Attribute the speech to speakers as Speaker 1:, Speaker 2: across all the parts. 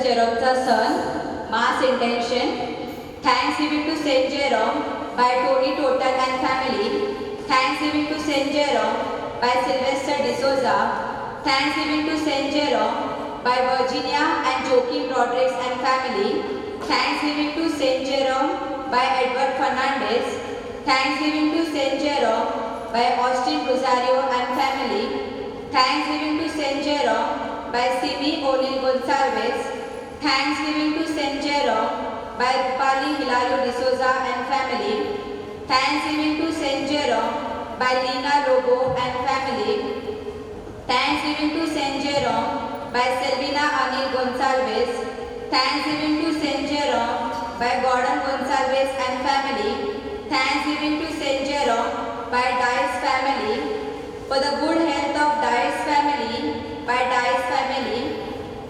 Speaker 1: Jeromeचा सण, Mass Intention. Thanksgiving to Saint Jerome by Tony Total and family. Thanksgiving to Saint Jerome by Sylvester D'Souza. Thanksgiving to Saint Jerome by Virginia and Joaquin Rodriguez and family. Thanksgiving to Saint Jerome by Edward Fernandez. Thanksgiving to Saint Jerome by Austin Rosario and family. Thanksgiving to Saint Jerome by Simi O'Neill Gonsalves. Thanksgiving to Saint Jerome by Rupali Hilario D'Souza and family. Thanksgiving to Saint Jerome by Lina Lobo and family. Thanksgiving to Saint Jerome by Selvina Anil Gonsalves. Thanksgiving to Saint Jerome by Gordon Gonsalves and family. Thanksgiving to Saint Jerome by Dice family. For the good health of Dice family by Dice family.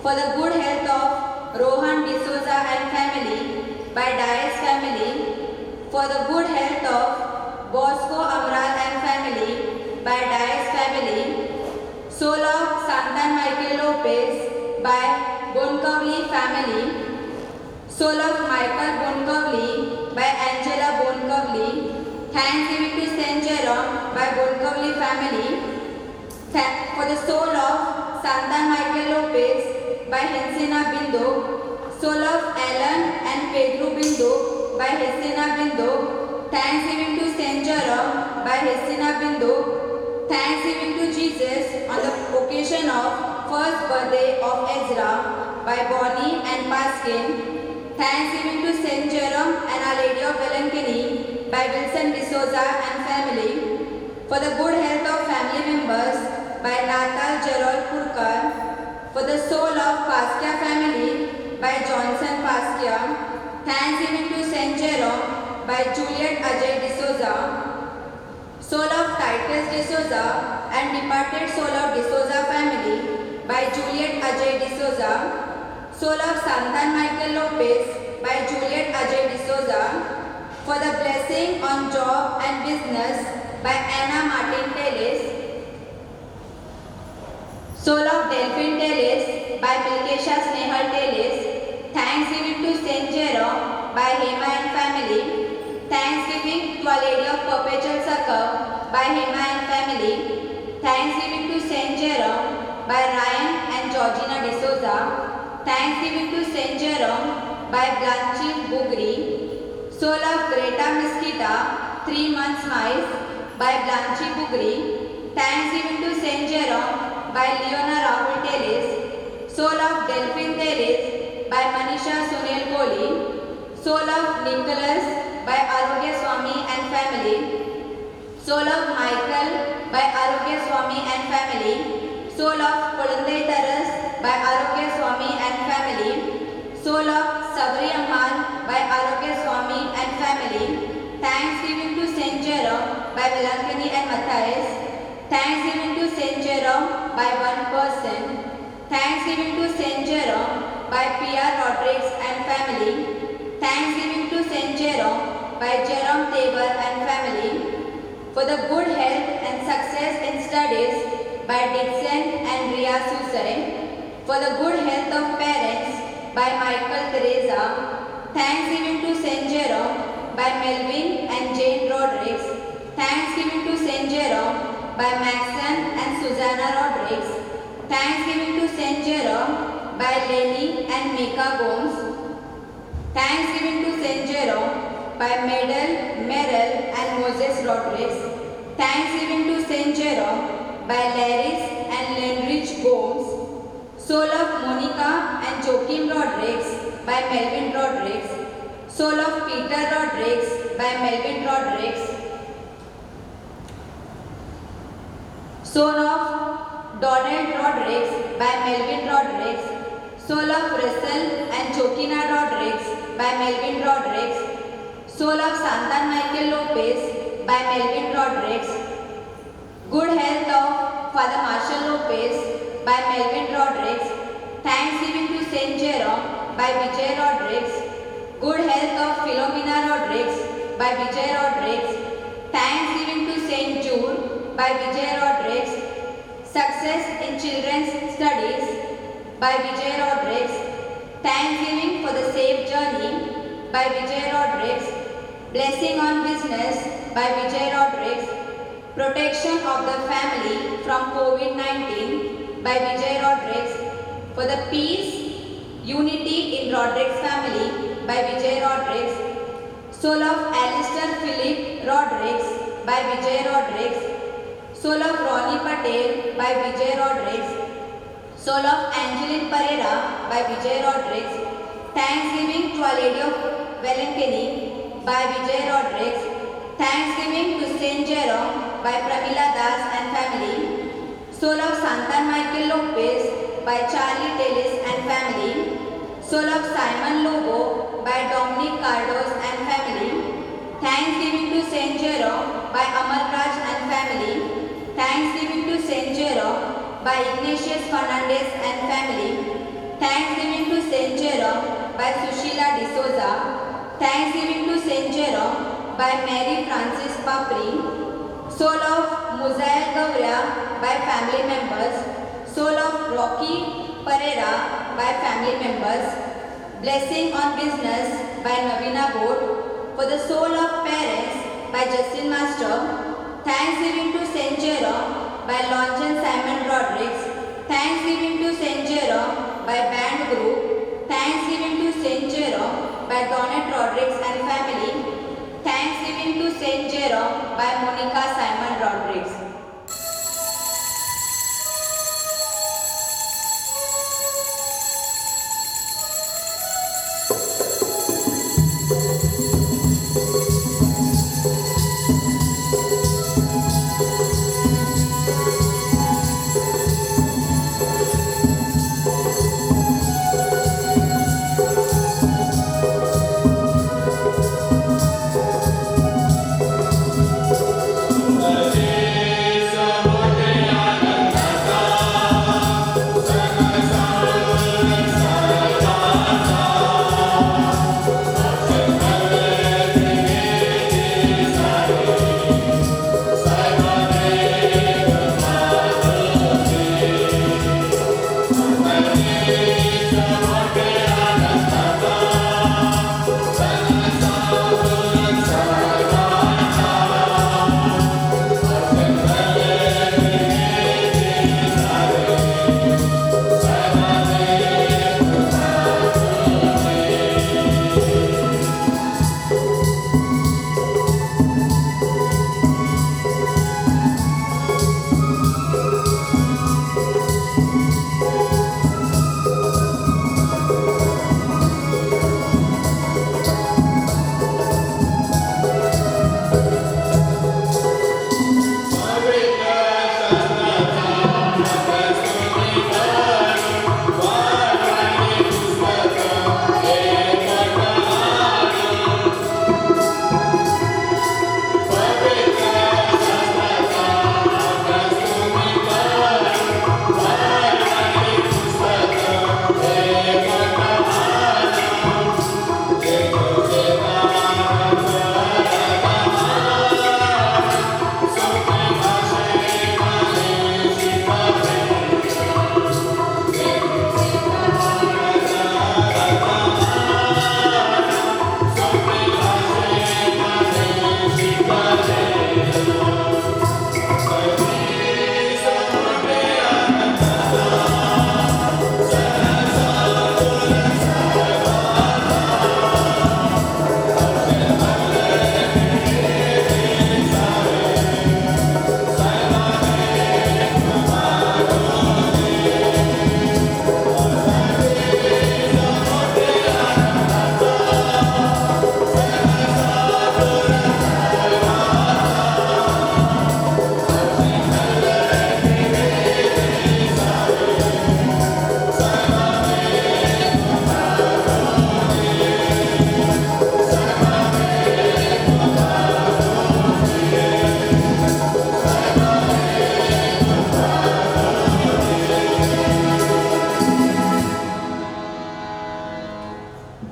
Speaker 1: For the good health of Rohan D'Souza and family by Dice family. For the good health of Bosco Amral and family by Dice family. Soul of Santan Michael Lopez by Boncavli family. Soul of Michael Boncavli by Angela Boncavli. Thanksgiving to Saint Jerome by Boncavli family. For the soul of Santan Michael Lopez by Hensina Bindo. Soul of Alan and Pedro Bindo by Hensina Bindo. Thanksgiving to Saint Jerome by Hensina Bindo. Thanksgiving to Jesus on the occasion of first birthday of Ezra by Bonnie and Paskin. Thanksgiving to Saint Jerome and Our Lady of Velenkini by Wilson D'Souza and family. For the good health of family members by Natal Gerald Purkar. For the soul of Paskia family by Johnson Paskia. Thanksgiving to Saint Jerome by Juliet Ajay D'Souza. Soul of Titus D'Souza and departed soul of D'Souza family by Juliet Ajay D'Souza. Soul of Santan Michael Lopez by Juliet Ajay D'Souza. For the blessing on job and business by Anna Martin Teles. Soul of Delphine Teles by Milkesha Snehal Teles. Thanksgiving to Saint Jerome by Hema and family. Thanksgiving to Our Lady of Perpetual Succor by Hema and family. Thanksgiving to Saint Jerome by Ryan and Georgina D'Souza. Thanksgiving to Saint Jerome by Blanche Bugri. Soul of Greta Mesquita, 3 months mice by Blanche Bugri. Thanksgiving to Saint Jerome by Leona Rahul Teles. Soul of Delphine Teles by Manisha Sunil Kohli. Soul of Nicholas by Arogya Swami and family. Soul of Michael by Arogya Swami and family. Soul of Kolundai Taras by Arogya Swami and family. Soul of Sabri Amman by Arogya Swami and family. Thanksgiving to Saint Jerome by Velankani and Matthias. Thanksgiving to Saint Jerome by one person. Thanksgiving to Saint Jerome by P.R. Rodriguez and family. Thanksgiving to Saint Jerome by Jerome Tabor and family. For the good health and success in studies by Dixon and Ria Susai. For the good health of parents by Michael Teresa. Thanksgiving to Saint Jerome by Melvin and Jane Rodriguez. Thanksgiving to Saint Jerome by Maxon and Susanna Rodriguez. Thanksgiving to Saint Jerome by Lenny and Mika Gomes. Thanksgiving to Saint Jerome by Medal, Merrill and Moses Rodriguez. Thanksgiving to Saint Jerome by Laris and Lenrich Gomes. Soul of Monica and Joaquim Rodriguez by Melvin Rodriguez. Soul of Peter Rodriguez by Melvin Rodriguez. Soul of Donald Rodriguez by Melvin Rodriguez. Soul of Russell and Joaquina Rodriguez by Melvin Rodriguez. Soul of Santan Michael Lopez by Melvin Rodriguez. Good health of Father Marshall Lopez by Melvin Rodriguez. Thanksgiving to Saint Jerome by Vijay Rodriguez. Good health of Philomena Rodriguez by Vijay Rodriguez. Thanksgiving to Saint Jude by Vijay Rodriguez. Success in Children's Studies by Vijay Rodriguez. Thanksgiving for the Safe Journey by Vijay Rodrigues, Blessing on Business by Vijay Rodrigues, Protection of the Family from COVID-19 by Vijay Rodrigues, for the Peace, Unity in Rodrigues Family by Vijay Rodrigues, Soul of Alistair Philip Rodrigues by Vijay Rodrigues, Soul of Ronnie Patel by Vijay Rodrigues, Soul of Angeline Pereira by Vijay Rodrigues, Thanksgiving to Our Lady of Valenkini by Vijay Rodrigues, Thanksgiving to Saint Jerome by Pramila Das and family, Soul of Santa Michael Lopez by Charlie Tellis and family, Soul of Simon Lobo by Dominic Cardos and family, Thanksgiving to Saint Jerome by Amal Raj and family, Thanksgiving to Saint Jerome by Ignatius Fernandez and family, Thanksgiving to Saint Jerome by Sushila D'Souza, Thanksgiving to Saint Jerome by Mary Francis Papri, Soul of Muzael Gauria by family members, Soul of Rocky Pereira by family members, Blessing on Business by Navina Bode, for the Soul of Parents by Justin Master, Thanksgiving to Saint Jerome by Lonjan Simon Rodrigues, Thanksgiving to Saint Jerome by Band Group, Thanksgiving to Saint Jerome by Donnet Rodrigues and family, Thanksgiving to Saint Jerome by Monica Simon Rodrigues.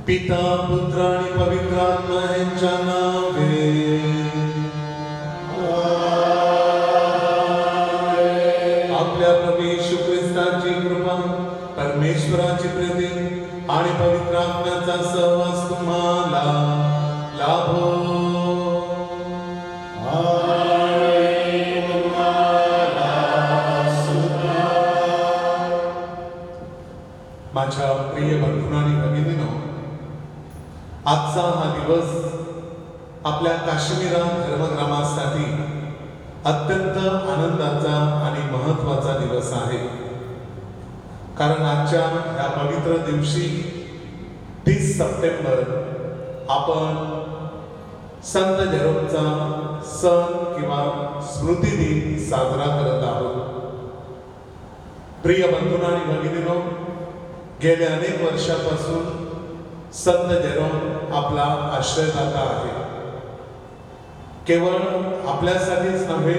Speaker 2: पिता पुत्र आणि पवित्र आत्मा यांच्या नावे आपल्या प्रभू येशू ख्रिस्ताची कृपा परमेश्वराची प्रीती आणि सहवास तुम्हाला लाभो. माझ्या प्रिय बंधू आणि भगिनींनो, आजचा हा दिवस आपल्या काश्मीरा धर्मग्रामासाठी अत्यंत आनंदाचा आणि महत्त्वाचा दिवस आहे. कारण आजच्या या पवित्र दिवशी 30 सप्टेंबर आपण संत जेरोमचा सण किंवा स्मृती दिन साजरा करत आहोत. प्रिय बंधू आणि भगिनींनो, गेल्या अनेक वर्षापासून संत जेरोम आपला आश्रयदाता आहे. केवळ आपल्यासाठीच नव्हे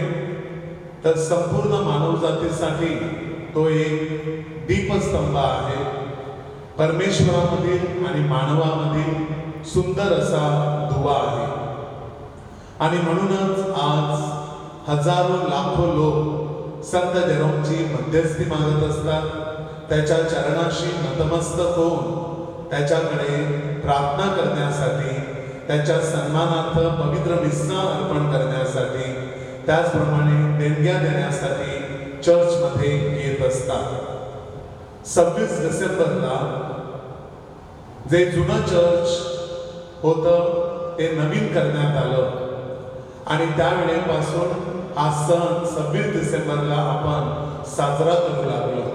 Speaker 2: तर संपूर्ण मानवजातीसाठी तो एक दीपस्तंभ आहे. परमेश्वरामधील आणि मानवामधील सुंदर असा दुवा आहे. आणि म्हणूनच आज हजारो लाखो लोक संत जेरोमची मध्यस्थी मागत असतात. त्याच्या चरणाशी नतमस्तक होऊन त्याच्याकडे प्रार्थना करण्यासाठी, त्याच्या सन्मानार्थ पवित्र मिस्सा अर्पण करण्यासाठी, त्याचप्रमाणे देणग्या देण्यासाठी चर्चमध्ये येत असतात. 26 डिसेंबरला जे जुनं चर्च होतं ते नवीन करण्यात आलं आणि त्यावेळेपासून हा सण 26 डिसेंबरला आपण साजरा करू लागलो.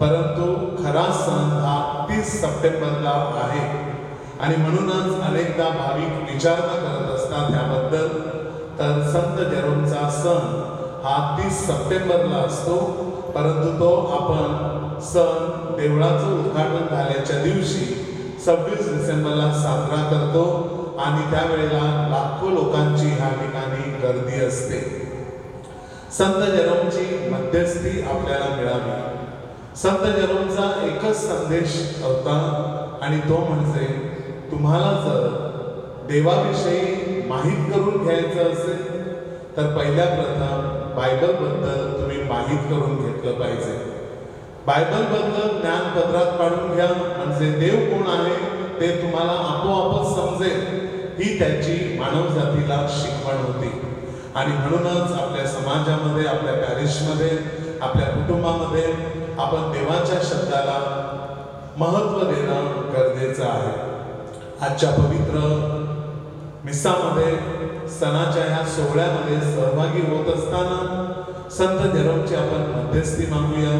Speaker 2: परंतु खरा सण हा 30 सप्टेंबरला आहे आणि म्हणूनच अनेकदा भाविक विचारणा करत असतात याबद्दल. तर संत जेरोमचा सण हा 30 सप्टेंबरला असतो, परंतु तो आपण सण देवळाचं उद्घाटन झाल्याच्या दिवशी 26 डिसेंबरला साजरा करतो आणि त्यावेळेला लाखो लोकांची ह्या ठिकाणी गर्दी असते. संत जेरोमची मध्यस्थी आपल्याला मिळावी. संत जेरोमचा एकच संदेश होता आणि तो म्हणजे तुम्हाला जर देवाविषयी माहीत करून घ्यायचं असेल तर पहिल्या प्रथम बायबलबद्दल तुम्ही माहीत करून घेतलं पाहिजे. बायबलबद्दल ज्ञानपत्रात पाडून घ्या, म्हणजे देव कोण आहे ते तुम्हाला आपोआपच समजेल. ही त्याची मानवजातीला शिकवण होती. आणि म्हणूनच आपल्या समाजामध्ये, आपल्या पॅरिशमध्ये, आपल्या कुटुंबामध्ये आपण देवाच्या शब्दाला महत्त्व देणं गरजेचं आहे. आजच्या पवित्र मिसामध्ये, सणाच्या ह्या सोहळ्यामध्ये सहभागी होत असताना संत जेरोमची आपण मध्यस्थी मागूया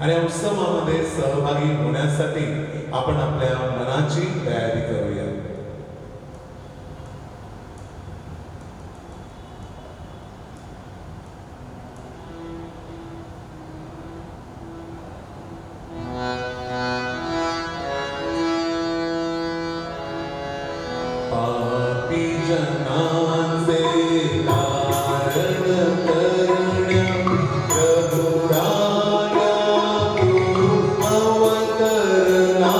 Speaker 2: आणि या उत्सवामध्ये सहभागी होण्यासाठी आपण आपल्या मनाची तयारी करूया. पापी जनांचे तारण करण्या प्रभुराया तू अवतरला.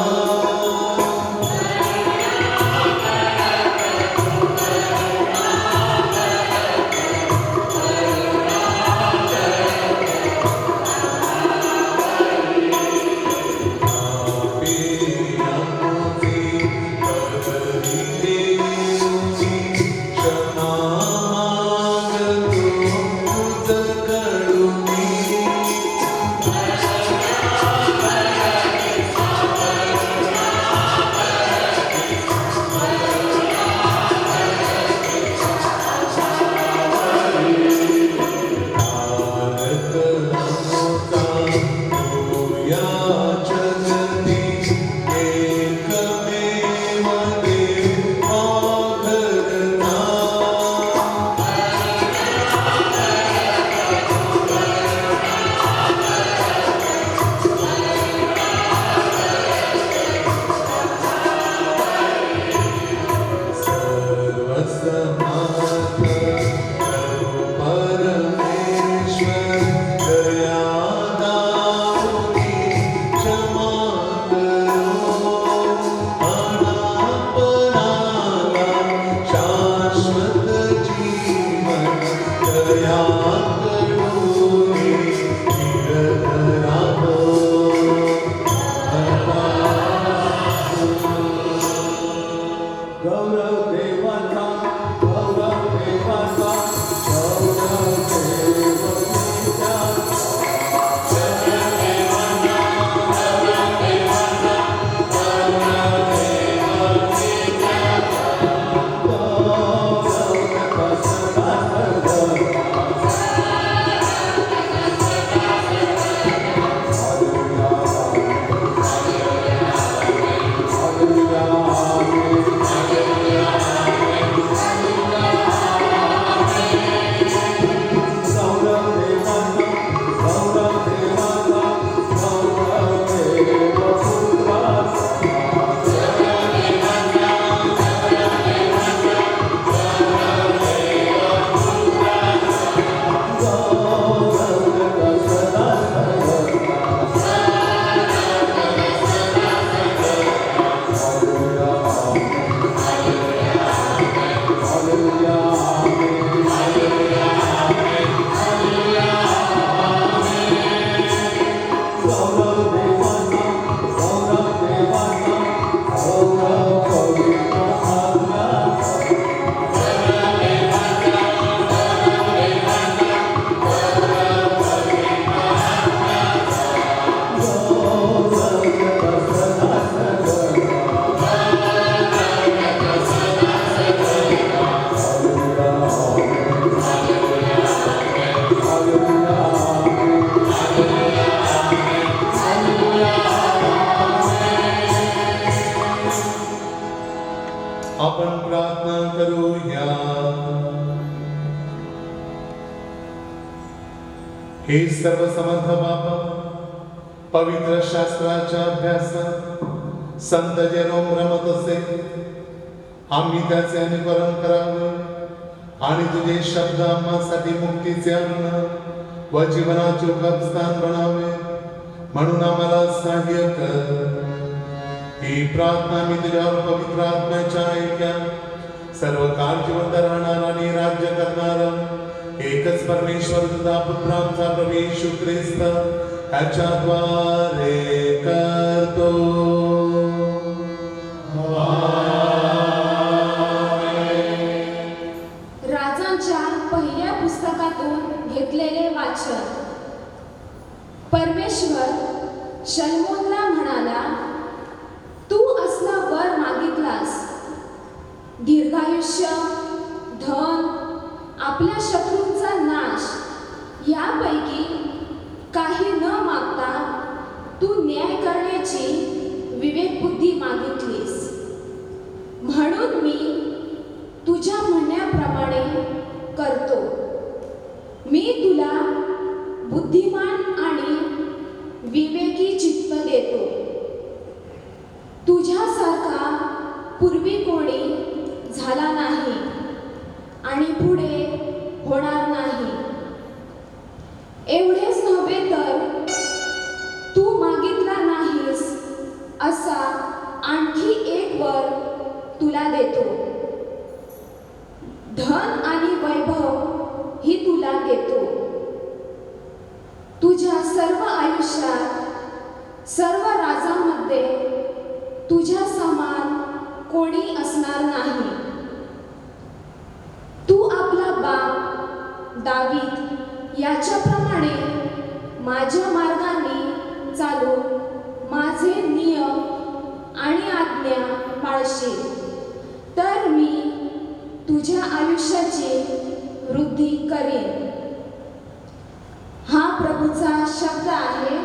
Speaker 2: हे सर्व समर्थ बाबा, पवित्र शास्त्राच्या अभ्यासात संत जेरोम रमत असे, आम्ही त्याचे अनुकरण करावे आणि तुझे शब्द आम्हासाठी मुक्तीचे अन्न व जीवनाचे उगमस्थान बनावे, म्हणून आम्हाला सहाय्य कर. ही प्रार्थना मी तुझ्यावर पवित्र आत्म्याच्या ऐक्यात सर्व काळ जिवंत राहणार आणि राज्य करणार एकच परमेश्वर तुझा पुत्र आमचा प्रभू येशू ख्रिस्त ह्याच्याद्वारे करतो.
Speaker 3: राजांच्या पहिल्या पुस्तकातून घेतलेले वाचन. परमेश्वर शलोमोनला म्हणाला, तू असला वर मागितलास, दीर्घायुष्य, धन, आपल्या शत्रूंचा नाश, यापैकी काही न मागता तू न्याय करण्याची विवेक बुद्धी मागितलीस. म्हणून मी तुझ्या म्हणण्याप्रमाणे करतो. मी तुला बुद्धिमान आणि विवेकी चित्त देतो. तुझ्यासारखा पूर्वी कोणी झाला नाही आणि पुढे होणार नाही. एवढेच नव्हे तर तू मागितला नाहीस असा आणखी एक वर तुला देतो. धन आणि वैभव ही तुला देतो. तुझ्या सर्व आयुष्यात सर्व राजांमध्ये तुझ्या समान कोणी असणार नाही. तू आपला बाप दावीद याच्याप्रमाणे माझ्या मार्गाने चालून माझे नियम आणि आज्ञा पाळशील, तर मी तुझ्या आयुष्याची वृद्धी करेन. हा प्रभूचा शब्द आहे.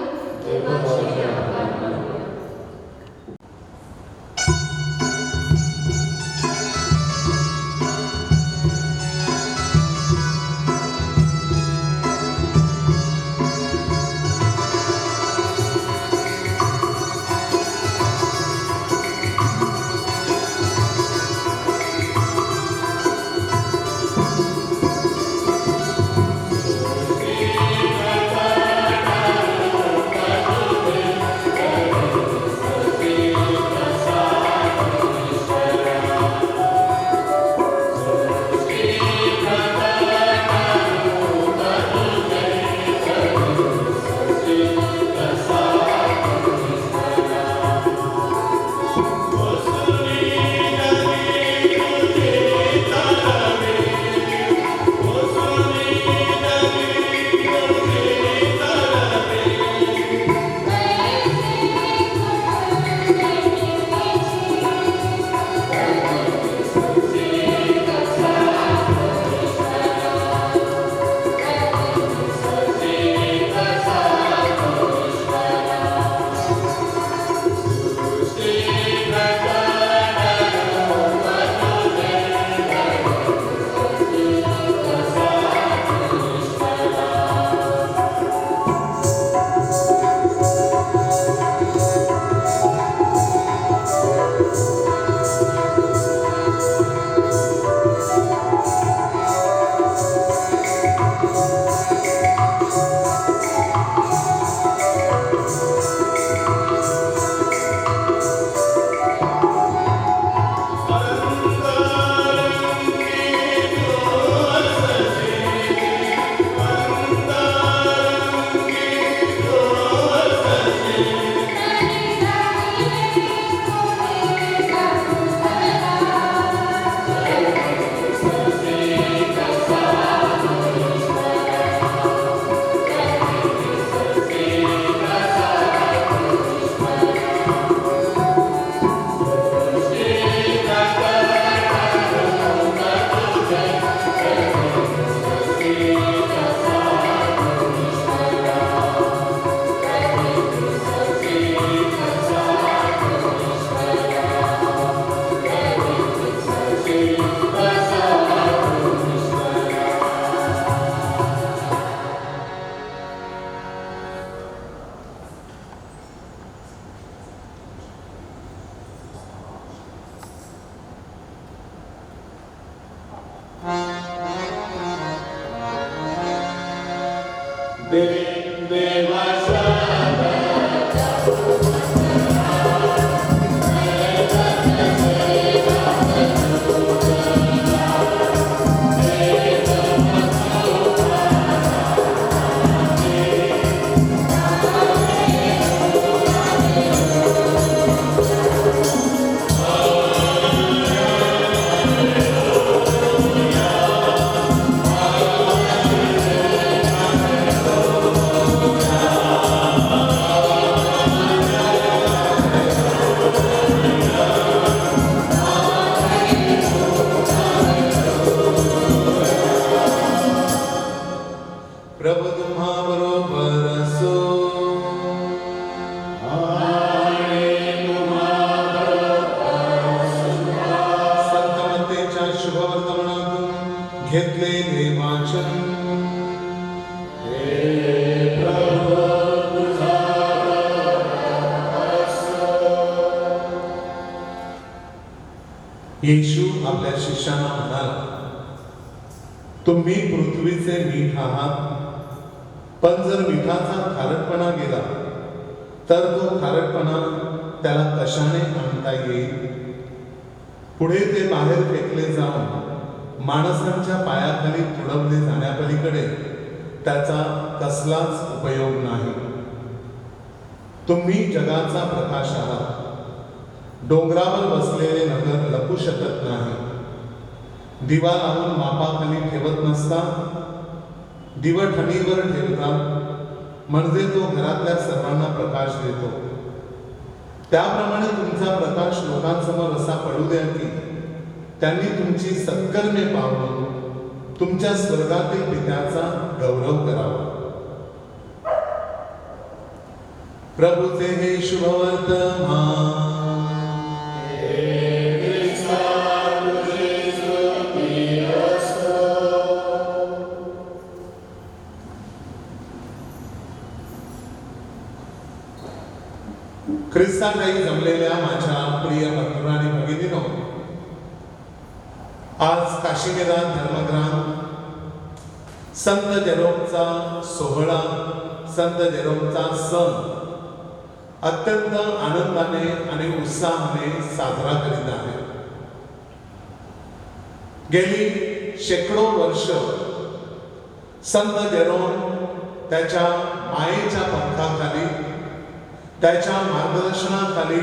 Speaker 2: येशू आपल्या शिष्यांना म्हणाला, तुम्ही पृथ्वीचे मीठ आहात, पण जर मिठाचा खारटपणा गेला तर तो खारटपणा त्याला कशाने आणता येईल? पुढे ते बाहेर फेकले जाऊन माणसांच्या पायाखाली तुडवले जाण्यापलीकडे त्याचा कसलाच उपयोग नाही. तुम्ही जगाचा प्रकाश आहात. डोंगरावर बसलेले नगर लपू शकत नाही. दिवा लावून मापाखाली ठेवत नसता, दिवठणीवर ठेवतात, म्हणजे तो घरातल्या सर्वांना प्रकाश देतो. त्याप्रमाणे तुमचा प्रकाश लोकांसमोर असा पडू द्या की त्यांनी तुमची सत्कर्मे पाहून तुमच्या स्वर्गातील पित्याचा गौरव करावा. प्रभूचे हे शुभवर्तमान. ख्रिस्तासाठी जमलेल्या माझ्या प्रिय बंधू आणि भगिनींनो, आज काशीमीरा धर्मग्राम संत जेरोमचा सोहळा, संत जेरोमचा सण अत्यंत आनंदाने आणि उत्साहाने साजरा करीत आहे. गेली शेकडो वर्ष संत जेरोम त्याच्या मायेच्या पंखाखाली, त्याच्या मार्गदर्शनाखाली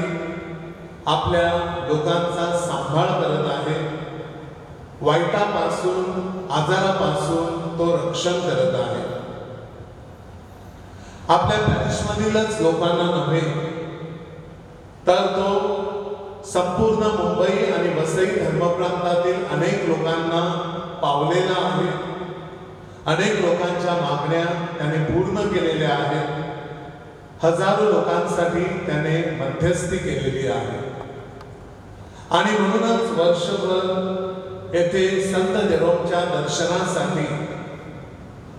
Speaker 2: आपल्या लोकांचा सांभाळ करत आहे. वाईटापासून, आजारापासून तो रक्षण करत आहे. आपल्या पॅरिसमधीलच लोकांना नव्हे तर तो संपूर्ण मुंबई आणि वसई धर्मप्रांतातील अनेक लोकांना पावलेला आहे. अनेक लोकांच्या मागण्या त्याने पूर्ण केलेल्या आहेत. हजारो लोकांसाठी त्याने मध्यस्थी केलेली आहे. आणि म्हणूनच वर्षभर येथे संत जेरोमच्या दर्शनासाठी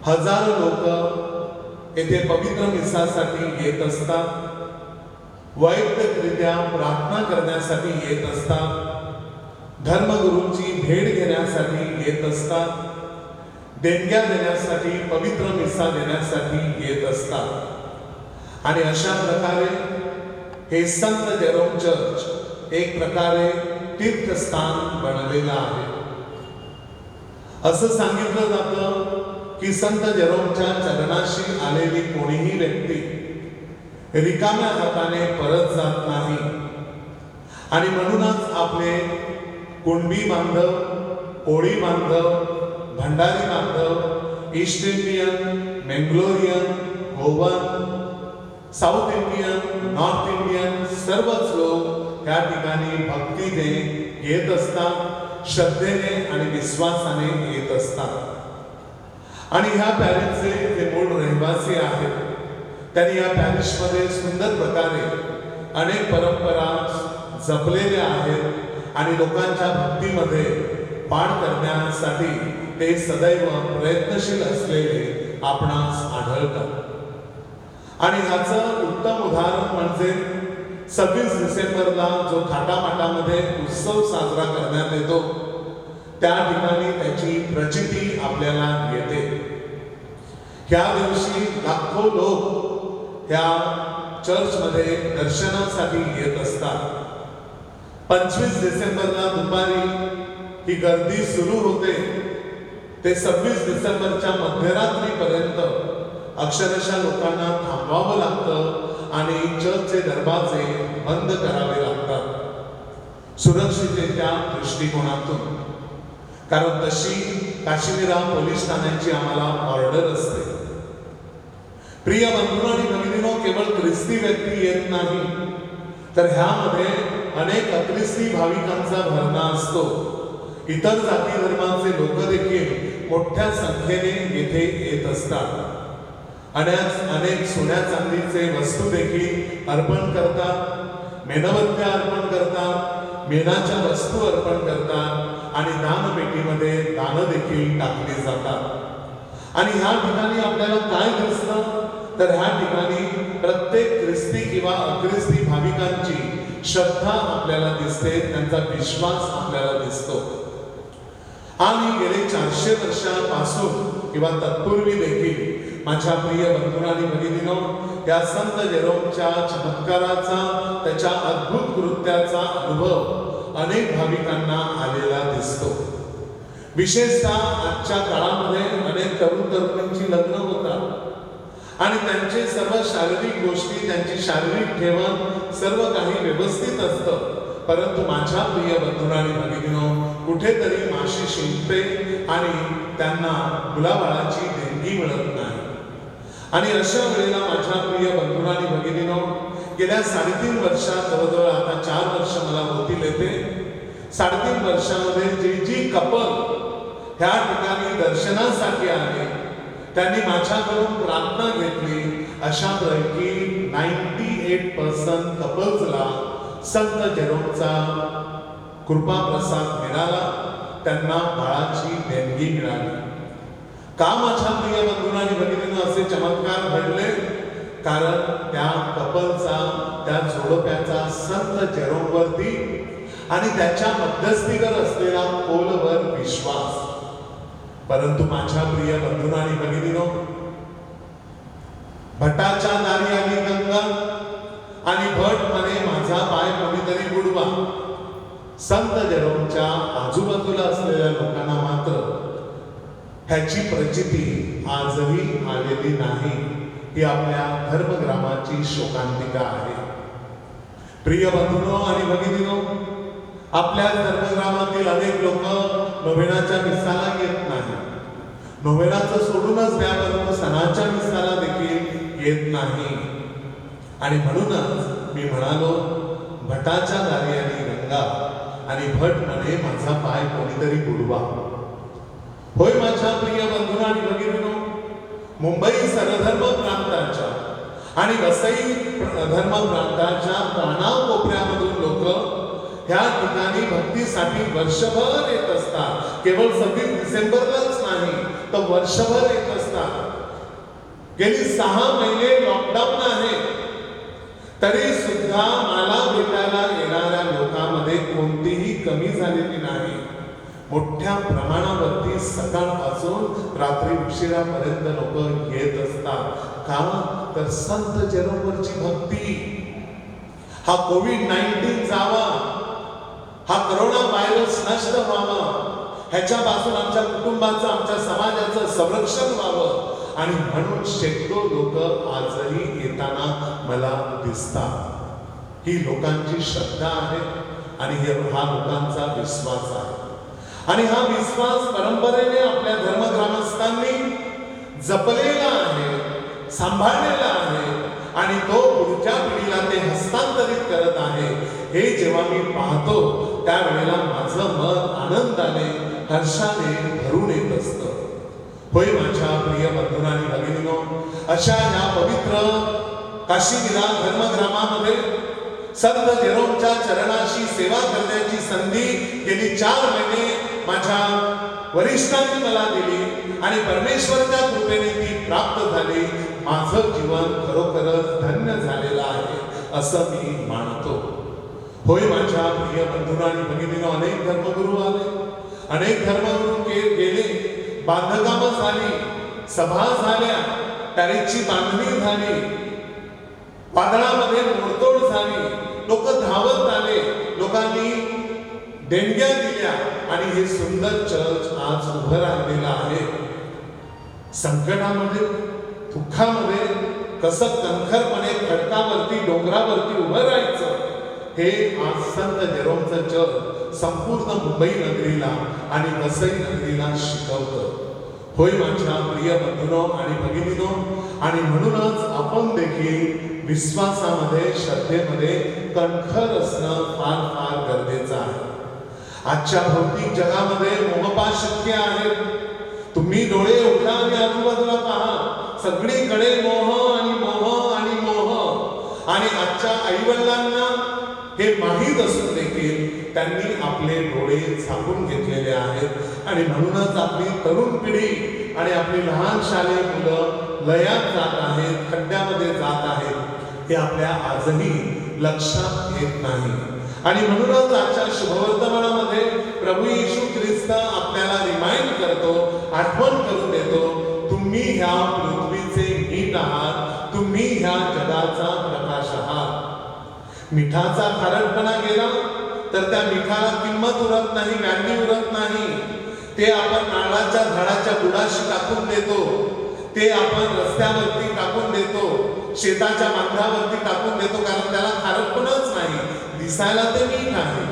Speaker 2: हजारो लोक येथे पवित्र मिसासाठी येत असतात. वैयक्तिकरित्या प्रार्थना करण्यासाठी येत असतात. धर्मगुरूंची भेट घेण्यासाठी येत असतात. देणग्या देण्यासाठी, पवित्र मिसा देण्यासाठी येत असतात. आणि अशा प्रकारे हे संत जेरोम चर्च एक प्रकारे तीर्थस्थान बनलेलं आहे. असं सांगितलं जातं की संत जेरोमच्या चरणाशी आलेली कोणीही व्यक्ती रिकाम्या हाताने परत जात नाही. आणि म्हणूनच आपले कुणबी बांधव, कोळी बांधव, भंडारी बांधव, East Indian, Mangalorean, Goan, south Indian, north Indian सर्वच लोक या ठिकाणी भक्तीने येत असतात, श्रद्धेने आणि विश्वासाने येत असतात. आणि ह्या पॅरिसचे जे मूळ रहिवासी आहेत त्यांनी या पॅरिसमध्ये सुंदर प्रकारे अनेक परंपरा जपलेल्या आहेत आणि लोकांच्या भक्तीमध्ये वाढ करण्यासाठी ते सदैव प्रयत्नशील असलेले आपणास आढळतात. आणि ह्याचं उत्तम उदाहरण म्हणजे 26 डिसेंबरला जो थाटामाटामध्ये उत्सव साजरा करण्यात येतो त्या ठिकाणी त्याची प्रचिती आपल्याला येते. ह्या दिवशी लाखो लोक ह्या चर्चमध्ये दर्शनासाठी येत असतात. 25 डिसेंबरला दुपारी ही गर्दी सुरू होते ते 26 डिसेंबरच्या मध्यरात्रीपर्यंत अक्षरशः लोकांना थांबवावं लागतं आणि चर्चचे दरवाजे बंद करावे लागतात सुरक्षिततेच्या दृष्टिकोनातून. कारण तशी काशीमीरा पोलीस ठाण्याची आम्हाला ऑर्डर असते. प्रिय बंधू आणि भगिनींनो, केवळ ख्रिस्ती व्यक्ती येत नाही तर ह्यामध्ये अनेक अख्रिस्ती भाविकांचा भरणा असतो. इतर जाती धर्माचे लोक देखील मोठ्या संख्येने येथे येत असतात. अनेक सोन्या चांदीचे वस्तू देखील अर्पण करतात, मेणबत्त्या अर्पण करतात, मेणाच्या वस्तू अर्पण करतात आणि दानपेटीमध्ये दान देखील टाकली जातात. आणि ह्या ठिकाणी आपल्याला काय दिसतं तर ह्या ठिकाणी प्रत्येक ख्रिस्ती किंवा अख्रिस्ती भाविकांची श्रद्धा आपल्याला दिसते, त्यांचा विश्वास आपल्याला दिसतो. आणि गेले 400 वर्षापासून किंवा तत्पूर्वी देखील माझ्या प्रिय बंधूंनो आणि भगिनींनो, या संत जेरोमच्या चमत्काराचा, त्याच्या अद्भुत कृत्याचा अनुभव अनेक भाविकांना आलेला दिसतो. विशेषतः आजच्या काळामध्ये अनेक तरुण तरुणींची लग्न होतात आणि त्यांचे सर्व शारीरिक गोष्टी, त्यांची शारीरिक ठेवण सर्व काही व्यवस्थित असतं. परंतु माझ्या प्रिय बंधूंनो आणि भगिनींनो, कुठेतरी माशी शिंपते आणि त्यांना मुलाबाळाची देणगी मिळत नाही. आणि अशा वेळेला माझ्या प्रिय बंधूंनो आणि भगिनींनो, गेल्या 3.5 वर्षात, जवळजवळ आता 4 वर्ष मला होतील येते, 3.5 वर्षामध्ये जी कपल ह्या ठिकाणी दर्शनासाठी आले, त्यांनी माझ्याकडून प्रार्थना घेतली. अशापैकी 98% कपल्सला संत जेरोमचा कृपा प्रसाद मिळाला, त्यांना बाळाची देणगी मिळाली. का माझ्या प्रिय बंधूंनो आणि भगिनींनो असे चमत्कार घडले? कारण त्या कपलचा, त्या जोडप्याचा संत जेरोमवरती आणि त्याच्या मध्यस्थीवर असलेला खोलवर विश्वास. परंतु माझ्या प्रिय बंधूंनो आणि भगिनींनो, भटाच्या दारी आली गंगा आणि भट म्हणे माझा पाय कोणीतरी बुडवा. संत जेरोमच्या आजूबाजूला असलेल्या लोकांना मात्र ह्याची प्रचिती आजही आलेली नाही. ही आपल्या धर्मग्रामाची शोकांतिका आहे. प्रिय बंधूंनो आणि भगिनींनो, आपल्या धर्मग्रामातील अनेक लोक नोव्हेनाच्या मिसाला येत नाही. नोव्हेनाचं सोडूनच द्या, परंतु सणाच्या मिसाला देखील येत नाही. आणि म्हणूनच मी म्हणालो, भटाच्या दारी आली गंगा आणि भट म्हणे माझा पाय कोणीतरी बुडवा. होय माझ्या प्रिय बंधूंनो आणि भगिनींनो, मुंबई सरधर्म प्रांताच्या आणि वसई धर्म प्रांताच्या कानाकोपऱ्यामधून लोक ह्या ठिकाणी भक्तीसाठी वर्षभर येत असतात. केवळ 26 डिसेंबरलाच नाही, तर वर्षभर येत असतात. गेली 6 महिने लॉकडाऊन आहे, तरी सुद्धा मला भेटायला येणाऱ्या लोकांमध्ये कोणतीही कमी झालेली नाही. मोठ्या प्रमाणावरती सकाळपासून रात्री उशिरापर्यंत लोक येत असतात. का? तर संत जेरोमवरची भक्ती. हा कोविड-19 जावा, हा करोना व्हायरस नष्ट व्हावा, ह्याच्यापासून आमच्या कुटुंबाचं, आमच्या समाजाचं संरक्षण व्हावं, आणि म्हणून शेकडो लोक आजही येताना मला दिसतात. ही लोकांची श्रद्धा आहे आणि हा लोकांचा विश्वास आहे. आणि हा विश्वास परंपरेने आपल्या धर्मग्रामस्थांनी जपलेला आहे, सांभाळलेला आहे आणि तो पुढच्या पिढीला ते हस्तांतरित करत आहे. हे जेव्हा मी पाहतो त्यावेळेला माझं मन आनंदाने, हर्षाने भरून येत असतं. होय माझ्या प्रिय बंधूंनो आणि भगिनींनो, अशा या पवित्र काशीविरा धर्मग्रामामध्ये संत जेरोमच्या चरणाशी सेवा करण्याची संधी गेली 4 महिने माझ्या वरिष्ठांनी मला दिली आणि परमेश्वराच्या कृपेने ती प्राप्त झाली. माझं जीवन खरोखरच धन्य झालेलं आहे असं मी मानतो. होय माझ्या प्रिय बंधूंनो आणि भगिनींनो, अनेक धर्मगुरू आले, अनेक धर्मगुरू गेले, बांधकामं झाली, सभा झाल्या, पॅरिसची बांधणी झाली, वादळामध्ये मोडतोड झाली, लोक धावत आले, लोकांनी देणग्या दिल्या आणि हे सुंदर चर्च आज उभं राहिलेलं आहे. संकटामध्ये, दुःखामध्ये कसं कणखरपणे खडकावरती, डोंगरावरती उभं राहायचं, हे आज संत जेरोमचं चर्च संपूर्ण मुंबई नगरीला आणि वसई नगरीला शिकवतं. होय माझ्या प्रिय बंधूंनो आणि भगिनींनो, आणि म्हणूनच आपण देखील विश्वासामध्ये, श्रद्धेमध्ये कणखर असणं फार फार गरजेचं आहे. आजच्या भौतिक जगामध्ये मोहपाश शक्य आहे. तुम्ही डोळे उघडा आणि आजूबाजूला पहा, सगळीकडे मोह आणि मोह आणि मोह. आणि आजच्या आईवडिलांना हे माहीत असून देखील त्यांनी आपले डोळे झाकून घेतलेले आहेत. आणि म्हणूनच आपली तरुण पिढी आणि आपली लहान शालेय मुलं लयात जात आहेत, खड्ड्यामध्ये जात आहेत. हे आपल्या आजही लक्षात येत नाही. आणि म्हणूनच आजच्या शुभवर्तमानामध्ये प्रभू येशू ख्रिस्त आपल्याला रिमाइंड करतो, आठवण करून देतो, तुम्ही ह्या पृथ्वीचे मीठ आहात, तुम्ही ह्या जगाचा प्रकाश आहात. मिठाचा खारटपणा गेला तर त्या मिठाला किंमत उरत नाही, व्हॅल्यू उरत नाही. ते आपण नारळाच्या झाडाच्या बुडाशी टाकून देतो, ते आपण रस्त्यावरती टाकून देतो, शेताच्या बांधावरती टाकून देतो, कारण त्याला खारटपणच नाही, दिसायला ते मीठ आहे.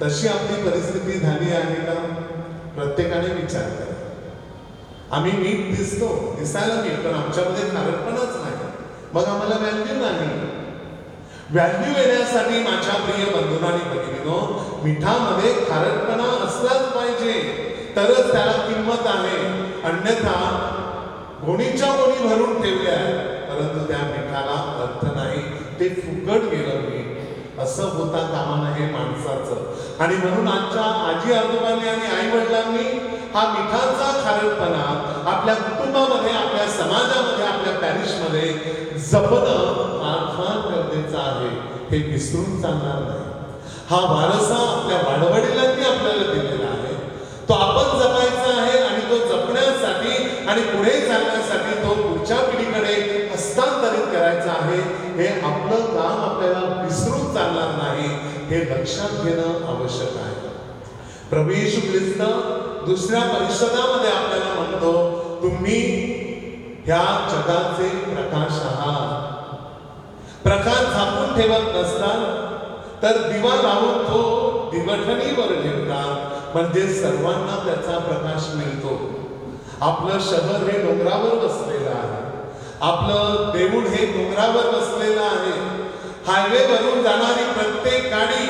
Speaker 2: तशी आपली परिस्थिती झाली आहे का? प्रत्येकाने विचार करा. आम्ही मीठ दिसतो, दिसायला मीठ, पण आमच्यामध्ये खारटपणच नाही, मग आम्हाला व्हॅल्यू नाही. व्हॅल्यू येण्यासाठी माझ्या प्रिय बंधूंनो आणि भगिनींनो, मिठामध्ये खारटपणा असलाच पाहिजे, तरच त्याला किंमत आहे. अन्यथा गोणीच्या गोणी भरून ठेवल्या परंतु त्या मिठाला अर्थ नाही, ते फुकट गेलं मीठ. असं होता कामा नये माणसाचं. आणि म्हणून आजच्या आजी आजोबांनी आणि आई वडिलांनी हा मिठाचा खारटपणा आपल्या कुटुंबामध्ये, आपल्या समाजामध्ये, आपल्या पॅरिशमध्ये जपणं फार गरजेचं आहे. हे विसरून चालणार नाही. हा वारसा आपल्या वाडवडिलांनी आपल्याला दिलेला आहे, तो आपण जपायचा आहे. आणि तो जपण्यासाठी आणि पुढे चालण्यासाठी तो पुढच्या पिढीकडे हस्तांतरित करायचा आहे. हे आपलं काम आपल्याला विसरून चालणार नाही, हे लक्षात घेणं आवश्यक आहे. प्रभू येशू ख्रिस्त दुसऱ्या परिषदामध्ये आपल्याला म्हणतो, तुम्ही ह्या जगाचे प्रकाश आहात. प्रकाश झाकून ठेवत नसतात तर दिवा लावून तो दिवठणीवर ठेवतात, म्हणजे सर्वांना त्याचा प्रकाश मिळतो. आपलं शहर हे डोंगरावर बसलेलं आहे, आपलं देऊळ हे डोंगरावर बसलेलं आहे. हायवेवरून जाणारी प्रत्येक गाडी,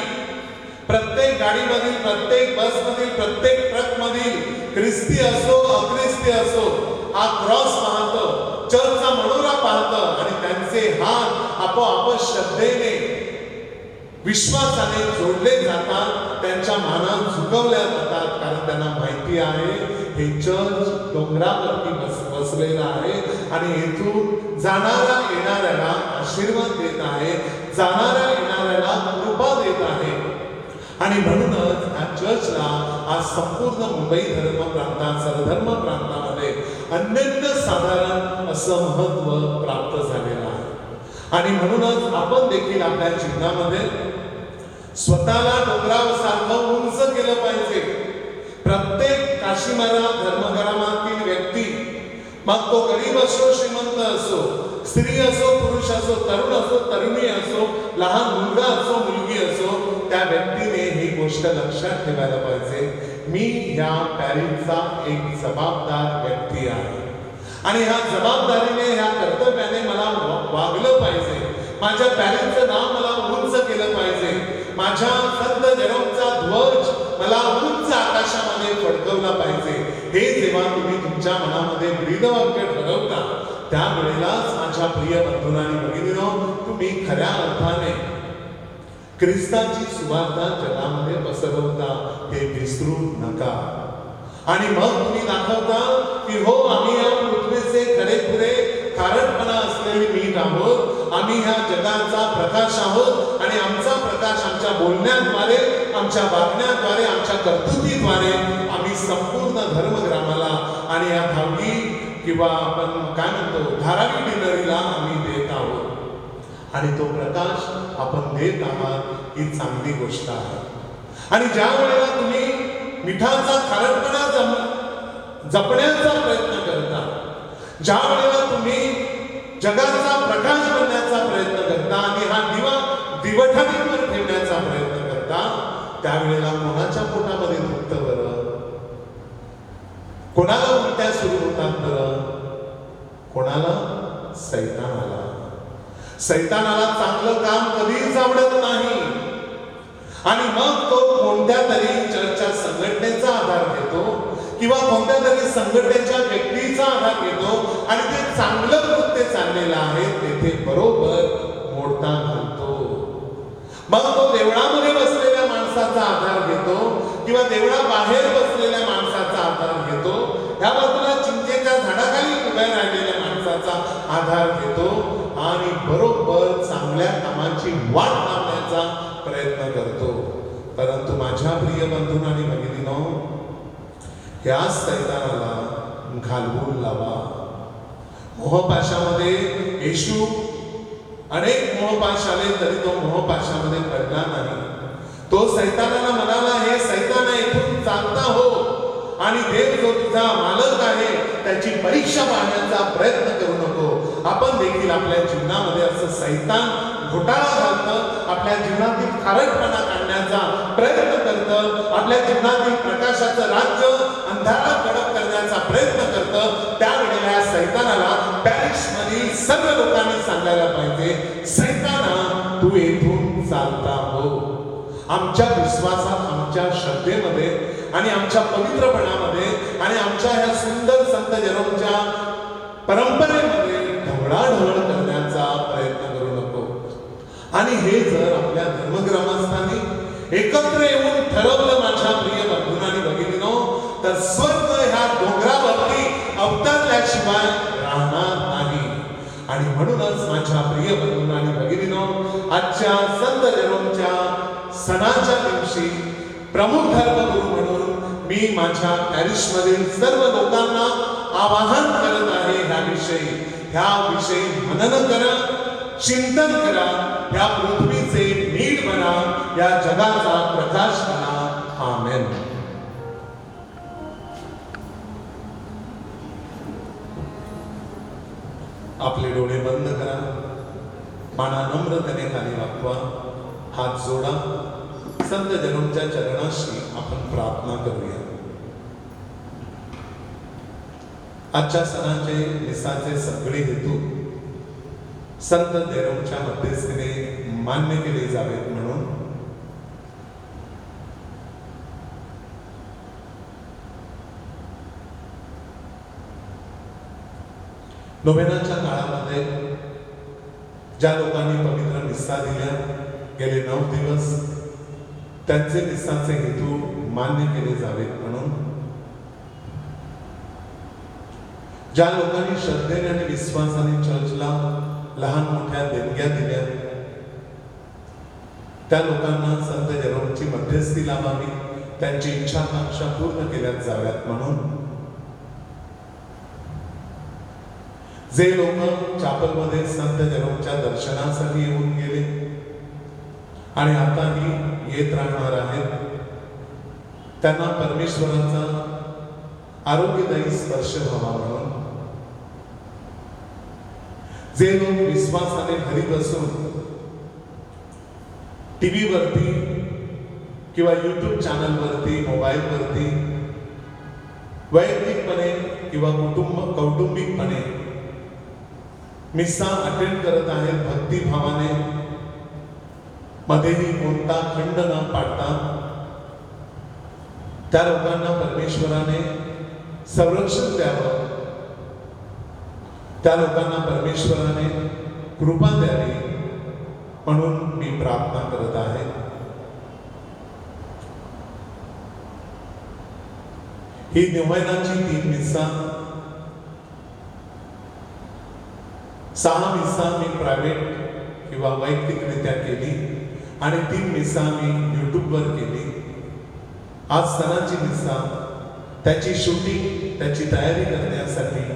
Speaker 2: प्रत्येक गाडीमधील, प्रत्येक बसमधील, प्रत्येक ट्रकमधील ख्रिस्ती असो अख्रिस्ती असो, हा क्रॉस पाहतं, चर्चचा मनोरा पाहतं आणि त्यांचे हात आपोआप श्रद्धेने, विश्वासाने जोडले जातात, त्यांच्या मानात झुकवल्या जातात, कारण त्यांना माहिती आहे हे चर्च डोंगरावरती बसलेलं आहे आणि येथून जाणाऱ्या येणाऱ्याला आशीर्वाद देत आहे, जाणाऱ्या येणाऱ्याला कृपा देत आहे. आणि म्हणूनच या चर्चला आज संपूर्ण मुंबई धर्म प्रांतात, सरधर्म प्रांतामध्ये अनन्य साधारण असं महत्व प्राप्त झालेलं आहे. आणि म्हणूनच आपण देखील आपल्या जीवनामध्ये स्वतःला डोंगरासारखं उंच केलं पाहिजे. प्रत्येक काशीमारा धर्मग्रामातील व्यक्ती, मग तो गरीब असो श्रीमंत असो, स्त्री असो पुरुष असो, तरुण असो तरुणी असो, लहान मुलगा असो मुलगी असो, त्या व्यक्तीने ही गोष्ट लक्षात ठेवायला पाहिजे, मी ह्या पॅरिसचा एक जबाबदार व्यक्ती आहे आणि ह्या जबाबदारीने, ह्या कर्तव्याने मला वागलं पाहिजे. माझ्या पॅरिसचं नाव मला उंच केलं पाहिजे. माझ्या संत जेरोमचा ध्वज मला उंच आकाशामध्ये फडकवला पाहिजे. हे जेव्हा तुम्ही तुमच्या मनामध्ये ब्रीदवाक्य ठरवता, त्यावेळेलाच माझ्या प्रिय बंधूंनो आणि भगिनींनो, तुम्ही खऱ्या अर्थाने ख्रिस्ताची सुवार्ता जगामध्ये पसरवता, हे विसरू नका. आणि मग तुम्ही दाखवता की हो, आम्ही या पृथ्वीचे खरेखुरे खारटपणा असलेले मीठ आहोत, आम्ही ह्या जगाचा प्रकाश आहोत आणि आमचा प्रकाश आमच्या बोलण्याद्वारे, आमच्या वागण्याद्वारे, आमच्या कर्तृत्वाद्वारे आम्ही संपूर्ण धर्मग्रामाला आणि या धावगी किंवा आपण काय म्हणतो धारावी डिनरीला आम्ही देत आहोत. आणि तो प्रकाश आपण देत आहात ही चांगली गोष्ट आहे. आणि ज्या वेळेला तुम्ही मिठाचा खारटपणा जपण्याचा प्रयत्न करता, ज्या वेळेला तुम्ही जगाचा प्रकाश बनण्याचा प्रयत्न करता आणि हा दिवा दिवठणीवर ठेवण्याचा प्रयत्न करता, त्यावेळेला कोणाच्या पोटामध्ये दुखतं बरं? कोणाला उलट्या सुरू होतात बरं? कोणाला? सैतानाला. सैतानाला चांगलं काम कधीच आवडत नाही आणि मग तो कोणत्या तरी चर्चच्या संघटनेचा आधार घेतो किंवा कोणत्या तरी संघटनेच्या व्यक्तीचा आधार घेतो आणि ते चांगलं कृत्य चाललेलं आहे तेथे बरोबर मोडता घालतो. मग तो देवळामध्ये बसलेल्या माणसाचा आधार घेतो किंवा देवळाबाहेर बसलेल्या माणसाचा आधार घेतो, ह्या बाजूला चिंचेच्या झाडाखाली उभ्या राहिलेल्या माणसाचा आधार घेतो आणि बरोबर मार्गाची वाट लावण्याचा प्रयत्न करतो. परंतु माझ्या प्रिय बंधूंनो आणि भगिनींनो, या सैतानाला घालवून लावा. मोहपाशामध्ये येशू अनेक मोहपाश आले तरी तो मोहपाशामध्ये पडला नाही. तो सैतानाला म्हणाला, हे सैताना इथून चालता हो आणि देव जो तुझा मालक आहे त्याची परीक्षा पाहण्याचा प्रयत्न करू नको. आपण देखील आपल्या जीवनामध्ये असं सैतान घोटाळा घालतं, आपल्या जीवनातील खारटपणा काढण्याचा प्रयत्न करतं, आपल्या जीवनातील प्रकाशाचं राज्य अंधारात गडप करण्याचा प्रयत्न करतं. त्यावेळेला या सैतानाला पॅरिसमधील सर्व लोकांनी सांगायला पाहिजे, सैताना तू येथून चालता हो. आमच्या विश्वासात, आमच्या श्रद्धेमध्ये आणि आमच्या पवित्रपणामध्ये आणि आमच्या ह्या सुंदर संत जेरोमच्या परंपरेमध्ये ढवळाढवळ करण्याचा प्रयत्न करू नको. आणि हे जर आपल्या धर्मग्रामस्थांनी एकत्र येऊन ठरवलं माझ्या प्रिय बंधूंनो आणि भगिनींनो, तर स्वर्ग ह्या डोंगरावरती अवतरल्याशिवाय राहणार नाही. आणि म्हणूनच माझ्या प्रिय बंधूंनो आणि भगिनींनो, आजच्या संत जेरोमच्या सणाच्या दिवशी प्रमुख धर्मगुरू म्हणून मी माझ्या पॅरिसमधील सर्व लोकांना आवाहन करत आहे, ह्याविषयी मनन करा, चिंतन करा, या पृथ्वीचे मीठ बना, या जगाचा प्रकाश बना. आमेन. आपले डोळे बंद करा, माना नम्रतेने खाली वाकवा, हात जोडा. संत जेरोमच्या चरणाशी आपण प्रार्थना करूया. आजच्या सणाचे मिसाचे सगळे हेतू संत जेरोमच्या मध्यस्थीने मान्य केले जावेत म्हणून नोव्हेनाच्या काळामध्ये ज्या लोकांनी पवित्र मिसा दिल्या, गेले 9 दिवस त्यांचे मिसाचे हेतू मान्य केले जावेत म्हणून, ज्या लोकांनी श्रद्धेने आणि विश्वासाने चर्चला लहान मोठ्या देणग्या दिल्या, त्या लोकांना संत जेरोमची मध्यस्थी लावावी, त्यांची इच्छाकांक्षा पूर्ण केल्या जाव्यात म्हणून, जे लोक चॅपलमध्ये संत जेरोमच्या दर्शनासाठी येऊन गेले आणि आताही येत राहणार आहेत, त्यांना परमेश्वराचा आरोग्यदायी स्पर्श व्हावा म्हणून, जे लोक विश्वासाने घरी बसून टीव्ही वरती किंवा युट्यूब चॅनल वरती, मोबाईल वरती वैयक्तिकपणे किंवा कौटुंबिकपणे मिसा अटेंड करत आहेत, भक्तिभावाने, मध्येही कोणता खंड न पाडता, त्या लोकांना परमेश्वराने संरक्षण द्यावं, त्या लोकांना परमेश्वराने कृपा द्यावी म्हणून मी प्रार्थना करत आहे. ही नोव्हेनाची 3 मिसा, 6 मिसा मी प्रायव्हेट किंवा वैयक्तिकरित्या केली आणि 3 मिसा मी युट्यूबवर केली. आज सणाची मिसा, त्याची शूटिंग, त्याची तयारी करण्यासाठी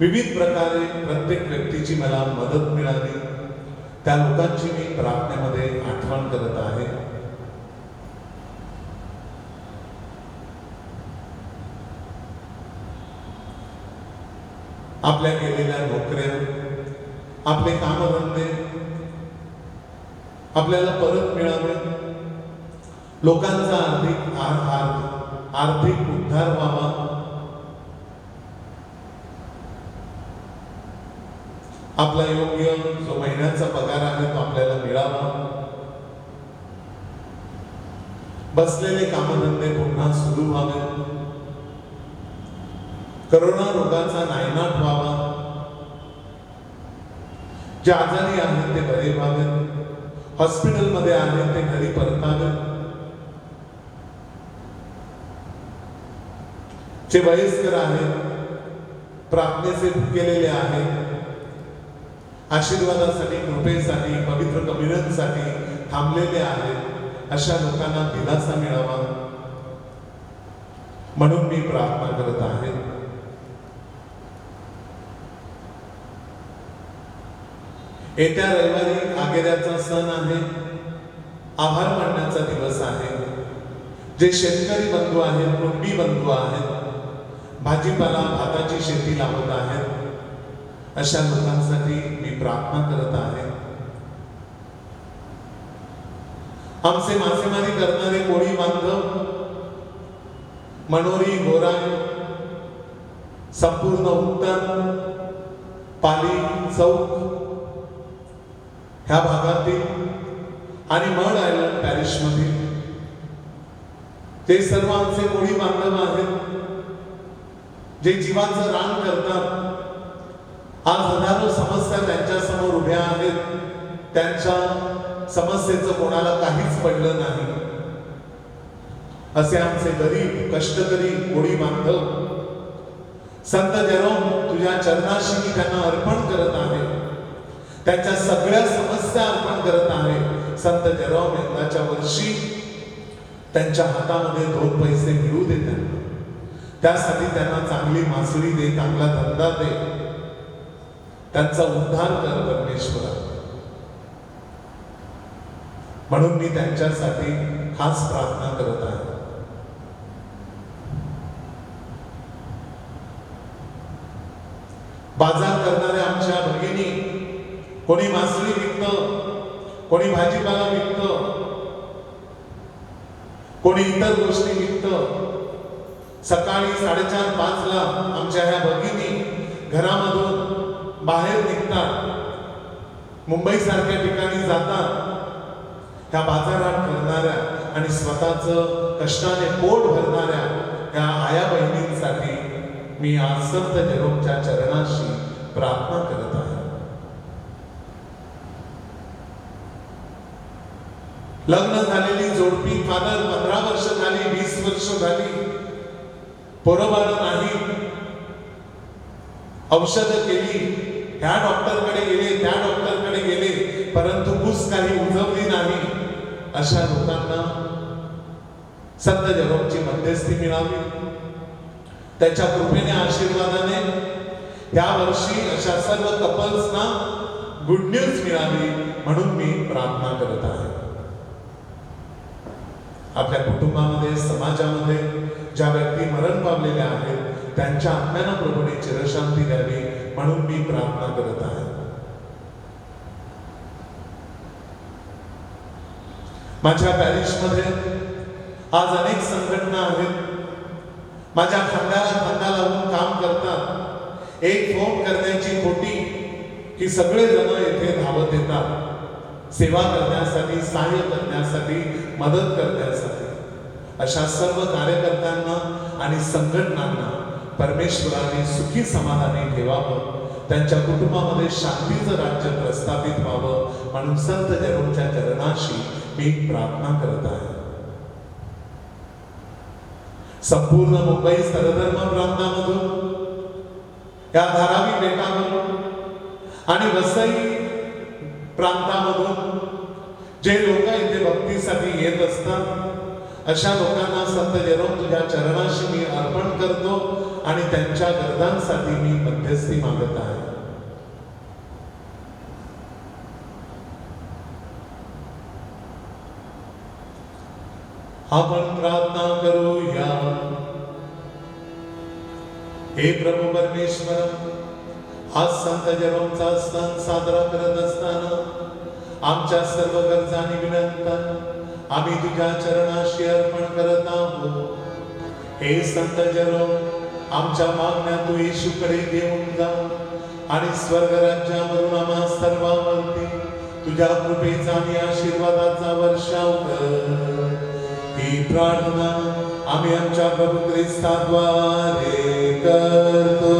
Speaker 2: विविध प्रकारे प्रत्येक व्यक्तीची मला मदत मिळाली. त्या लोकांची मी प्रार्थनेमध्ये आठवण करत आहे. आपल्या केलेल्या नोकऱ्या, आपले कामधंदे आपल्याला परत मिळावे, लोकांचा आर्थिक उद्धार व्हावा, आपला योग्य जो महिन्याचा पगार आहे तो आपल्याला मिळावा, बसलेले कामधंदे पुन्हा सुरू व्हावे, करोना रोगाचा नायनाट व्हावा, जे आजारी आहेत ते बरे व्हावेत, हॉस्पिटलमध्ये आहेत ते घरी परतावेत, जे वयस्कर आहेत, प्रार्थनेचे भुकेलेले आहेत, आशीर्वादासाठी, कृपेसाठी, पवित्र कम्युनियनसाठी थांबलेले आहेत अशा लोकांना दिलासा मिळावा म्हणून मी प्रार्थना करत आहे. येत्या रविवारी आगेऱ्याचा सण आहे, आभार मानण्याचा दिवस आहे. जे शेतकरी बंधू आहेत, कुटुंबी बंधू आहेत, भाजीपाला भाताची शेती लावत आहेत, अशा लोकांसाठी मी प्रार्थना करत आहे. आमचे मासेमारी करणारे कोळी बांधव मनोरी, गोराई, संपूर्ण उत्तर, पाली, चौक ह्या भागातील आणि मड आयलंड पॅरिश मधील ते सर्व आमचे कोळी बांधव आहेत जे जीवाचं रान करतात. आज हजारो समस्या त्यांच्या समोर उभ्या आहेत. त्यांच्या समस्येचं कोणाला काहीच पडलं नाही. असे आमचे गरीब कष्टकरी कोळी बांधव संत जेरोम तुझ्या चरणाशी मी त्यांना अर्पण करत आहे. त्यांच्या सगळ्या समस्या अर्पण करत आहे. संत जेरोम यंदाच्या वर्षी त्यांच्या हातामध्ये 2 पैसे मिळू दे त्यांना. त्यासाठी त्यांना चांगली मासळी दे, चांगला धंदा दे, त्यांचा उद्धार कर परमेश्वरा. म्हणून मी त्यांच्यासाठी खास प्रार्थना करत आहे. बाजार करणाऱ्या आमच्या भगिनी, कोणी मासळी विकतं, कोणी भाजीपाला विकतं, कोणी इतर गोष्टी विकतं. सकाळी 4:30-5 ला आमच्या ह्या भगिनी घरामधून बाहेर निघतात, मुंबई सारख्या ठिकाणी जातात. ह्या बाजारात करणाऱ्या आणि स्वतःचं कष्टाने पोट भरणाऱ्या ह्या आया बहिणींसाठी मी आज संत जेरोमच्या चरणाशी प्रार्थना करत आहे. लग्न झालेली जोडपी, फादर 15 वर्ष झाली, 20 वर्ष झाली, पोरबाळ नाही, औषधं केली, ह्या डॉक्टरकडे गेले, त्या डॉक्टरकडे गेले, परंतु कुस काही उजवली नाही. अशा लोकांना संत जेरोमची मध्यस्थी मिळावी. त्याच्या कृपेने, आशीर्वादाने या वर्षी अशा सर्व कपल्सना गुड न्यूज मिळावी म्हणून मी प्रार्थना करत आहे. आपल्या कुटुंबामध्ये, समाजामध्ये ज्या व्यक्ती मरण पावलेल्या आहेत त्यांच्या आत्म्यांना प्रभूने चिरशांती द्यावी म्हणून मी प्रार्थना करत आहे. माझ्या पॅरिशमध्ये आज अनेक संघटना आहेत, माझ्या खांद्याला खांदा लावून काम करतात. एक फोन करण्याची खोटी की सगळे जण येथे धावत येतात सेवा करण्यासाठी, सहाय्य करण्यासाठी, मदत करण्यासाठी. अशा सर्व कार्यकर्त्यांना आणि संघटनांना परमेश्वराने सुखी समाधानी ठेवावं, त्यांच्या कुटुंबामध्ये शांतीचं राज्य प्रस्थापित व्हावं म्हणून संत जेरोमच्या चरणाशी मी प्रार्थना करत आहे. संपूर्ण मुंबई सरधर्म प्रांतामधून, या धारावी बेटावरून आणि वसई प्रांतामधून जे लोक इथे भक्तीसाठी येत असतात अशा लोकांना संत जेरोम तुझ्या चरणाशी मी अर्पण करतो आणि त्यांच्या गरजांसाठी मी मध्यस्थी मागत आहे. आपण प्रार्थना करूया. हे प्रभू परमेश्वर, आज संत जेरोमचा सण साजरा करत असताना आमच्या सर्व गरजा आणि विनंत्या आम्ही तुझ्या चरणाशी अर्पण करत आहोत. हे संत जेरोम, आमच्या मागण्या तू येशूकडे घेऊन जा आणि स्वर्ग राज्यावरून आम्हा सर्वांवरती तुझ्या कृपेचा आणि आशीर्वादाचा वर्षाव कर. ही प्रार्थना आम्ही आमच्या प्रभू ख्रिस्ताद्वारे करतो.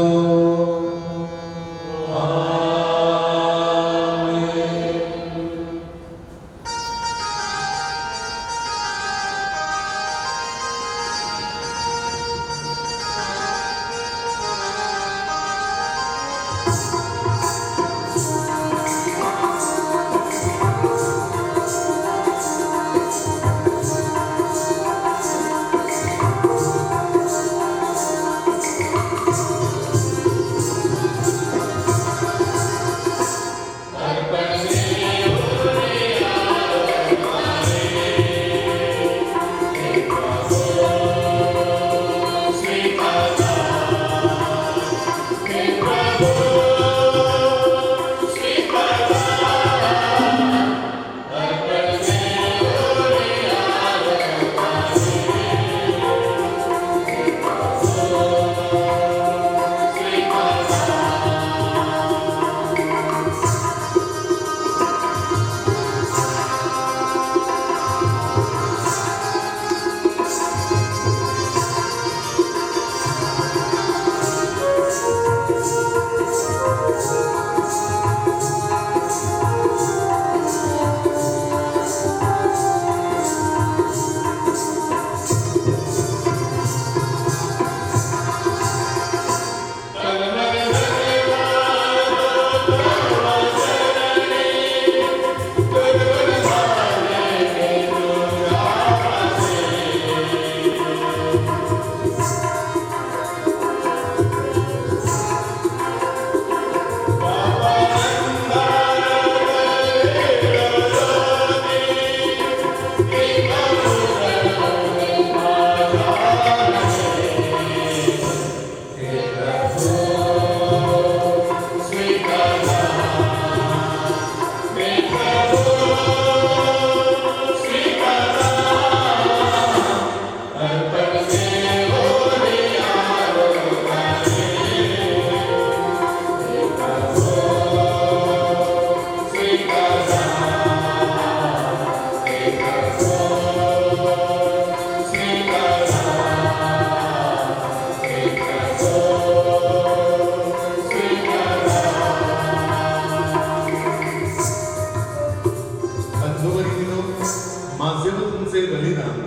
Speaker 2: ख्रिस्ताचे बलिदान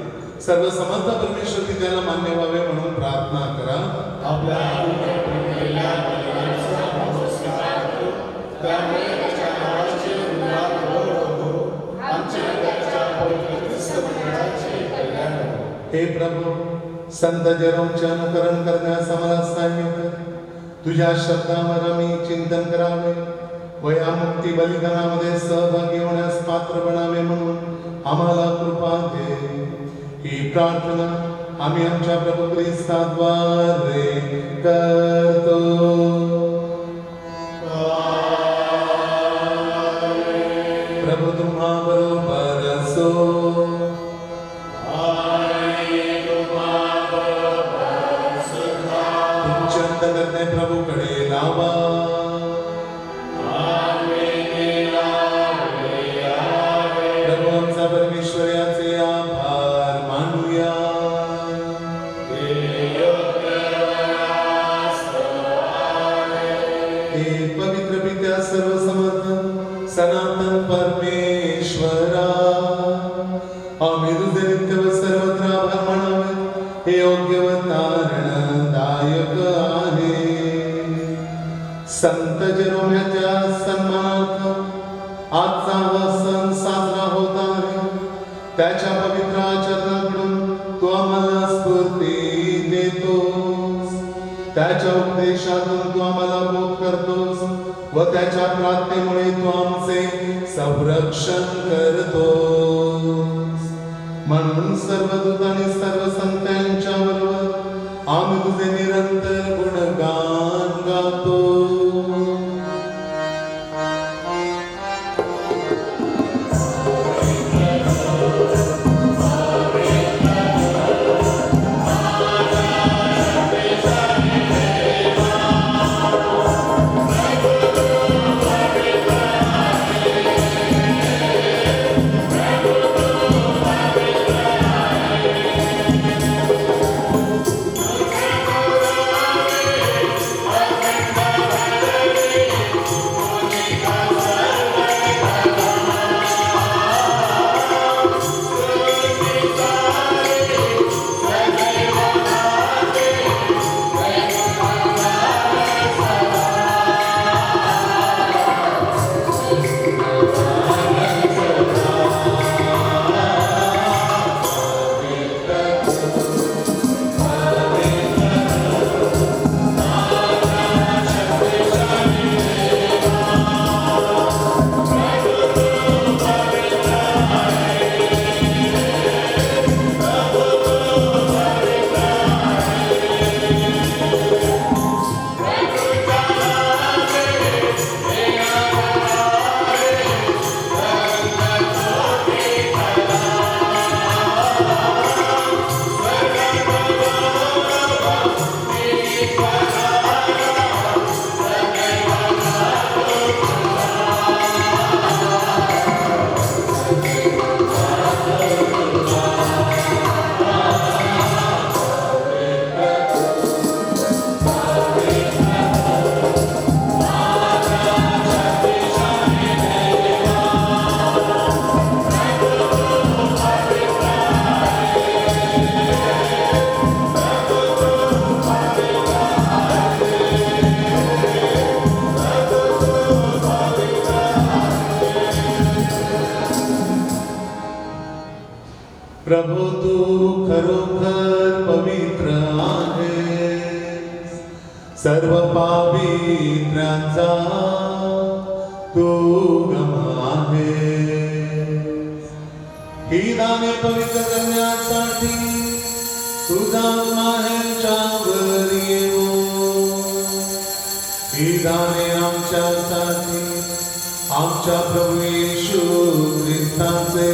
Speaker 2: सर्व समर्थ परमेश्वर पित्याला मान्य व्हावे म्हणून प्रार्थना करा.
Speaker 4: आपल्या आयुष्यात केलेल्या बलिदानाचा नमस्कार करू. त्यामुळे त्याच्या नावाचे उल्लास हो. आमच्या त्याच्या पवित्र ख्रिस्त मंडळाचे कल्याण हो.
Speaker 2: हे प्रभू, संत जेरोमचे अनुकरण करण्यास आम्हाला सहाय्य कर. तुझ्या शब्दावर आम्ही चिंतन करावे व या मुक्ती बलिदानामध्ये सहभागी होण्यास पात्र बनावे म्हणून आम्हाला कृपा दे. ही प्रार्थना आम्ही आमच्या प्रभू ख्रिस्ताद्वारे करतो. प्रभू तुम्हा बरोबर असो. तुमचे अंतःकरणे प्रभूकडे लावा. प्रभू आमचा परमेश्वर याचे आभार मानूया. हे पवित्र पित्या सर्वसमर्थ सनातन परमेश्वरा, आम्ही तुझे नित्य व सर्वत्र आभार मानावे हे योग्य व तारणदायक आहे. संत जेरोमच्या सन्मानार्थ आजचा हा सण साजरा होत आहे. त्याच्या पवित्र आचरणाकडून तू आम्हाला स्फूर्ती देतोस. त्याच्या उपदेशातून तू आम्हाला बोध करतोस व त्याच्या प्रार्थनेमुळे तू आमचे संरक्षण करतोस. म्हणून सर्व दूत आणि सर्व संतांच्या बरोबर आम्ही तुझे निरंतर गुणगान गातो. प्रभू तू खरोखर पवित्र आहेस. सर्व पावित्र्यांचा तू गम आहेस. ही दाने पवित्र करण्यासाठी तुझा माहेरच्यावर येऊ. ही दाने आमच्यासाठी आमच्या प्रभू येशू ख्रिस्ताचे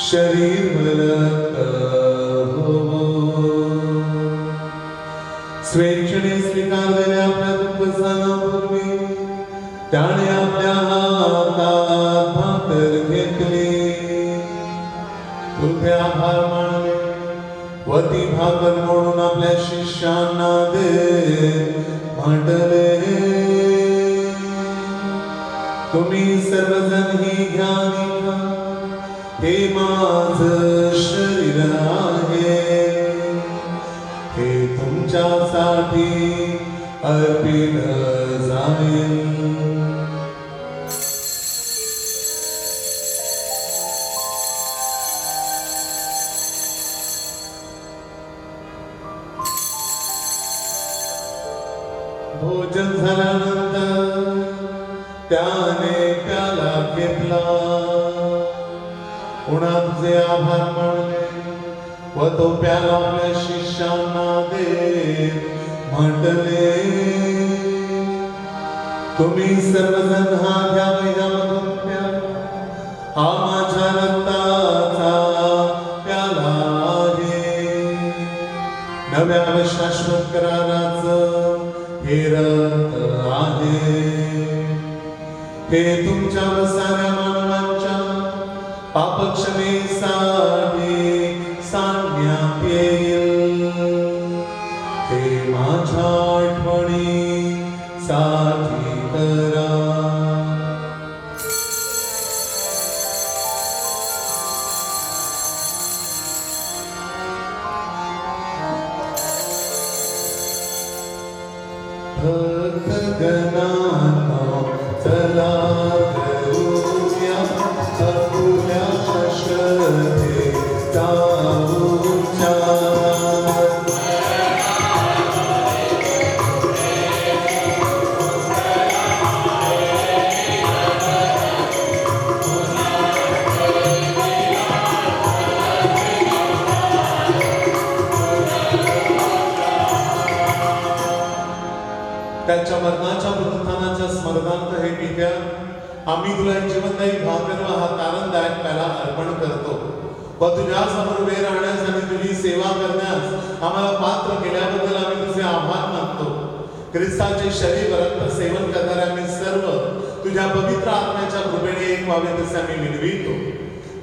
Speaker 2: शरीर रक्त हो. स्वेच्छेने स्वीकारलेल्या आपल्या दुःखसनापूर्वी त्याने आपल्या हातात भाकर घेतली. तुझे आभार मानले व ती भाकर मोडून आपल्या शिष्यांना दे म्हटले, तुम्ही सर्वजण ही घ्या आणि खा. हे माझं शरीर आहे, हे तुमच्यासाठी अर्पित जाईल. भोजन झाल्यानंतर त्याने प्याला घेतला, पुन्हा तुझे आभार मानले व तो प्याला आपल्या शिष्यांना देत म्हटले, तुम्ही सर्वजण हा घ्या व यामधून प्या, हा माझ्या रक्ताचा प्याला आहे, नव्या व शाश्वत कराराचं हे रक्त आहे. हे तुमच्या व साऱ्या मानवांच्या पापक्षमेसाठी सांगण्यात येईल. हे माझ्या आठवणीसाठी करा. भक्तगणांनो चला करूया आपुल्या श्रद्धेचा उच्चार. त्याच्या मरणाच्या पुनरुत्थानाच्या स्मरणार्थ हे पित्या, आम्ही तुला जीवनदायी भाकर व हा तारणदायक प्याला अर्पण करतो व तुझ्या समोर उभे राहण्यास आणि तुझी सेवा करण्यास आम्हाला पात्र केल्याबद्दल आम्ही तुझे आभार मानतो. ख्रिस्ताचे शरीर रक्त सेवन करणारे आम्ही सर्व तुझ्या पवित्र आत्म्याच्या कृपेने एक व्हावे तसे आम्ही विनवितो.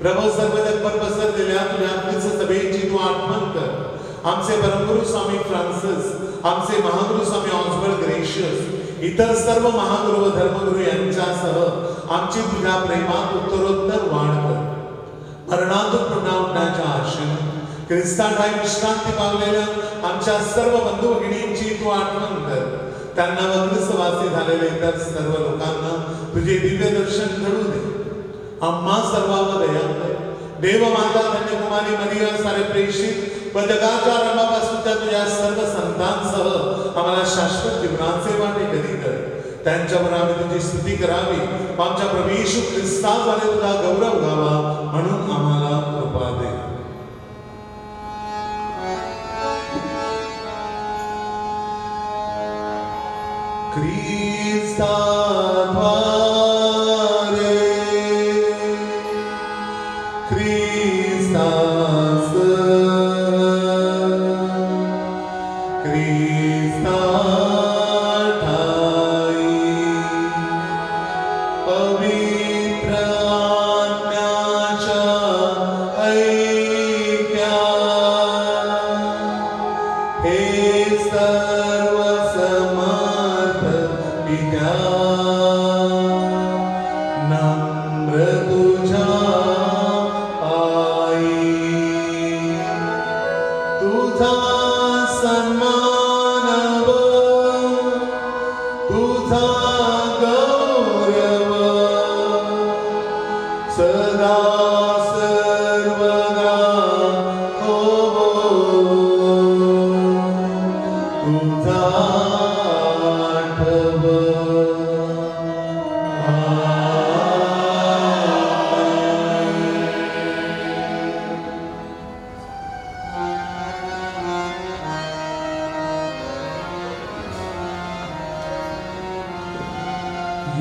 Speaker 2: प्रभू सर्व जगभर पसरलेल्या तुझ्या ख्रिस्त सभेची तू आठवण कर. आमचे परमगुरु स्वामी फ्रान्सिस, आमचे महागुरु स्वामी ऑस्बर्ट ग्रेशियस, इतर सर्व महागुरु व धर्मगुरु यांच्यासह आमची तुझ्या प्रेमात उत्तरोत्तर वाढ कर. मरणातून पुन्हा उठण्याच्या आशेने ख्रिस्ताठाई विश्रांती पावलेल्या आमच्या सर्व बंधू भगिनींची तू आठवण कर. त्यांना व ख्रिस्तवासी झालेले इतर सर्व लोकांना तुझे दिव्य दर्शन घडू दे. आम्हा सर्वांवर दया कर. देव माता धन्यकुमारी मरिया, सारे प्रेषित व जगाच्या आरंभापासून त्या तुझ्या सर्व संतांसह आम्हाला शाश्वत जीवनाचे वाटे कधी कर. त्यांच्यावर आम्ही तुझी स्तुती करावी, आमच्या प्रभू येशू ख्रिस्ताद्वारे तुझा गौरव गावा म्हणून आम्हाला कृपा दे.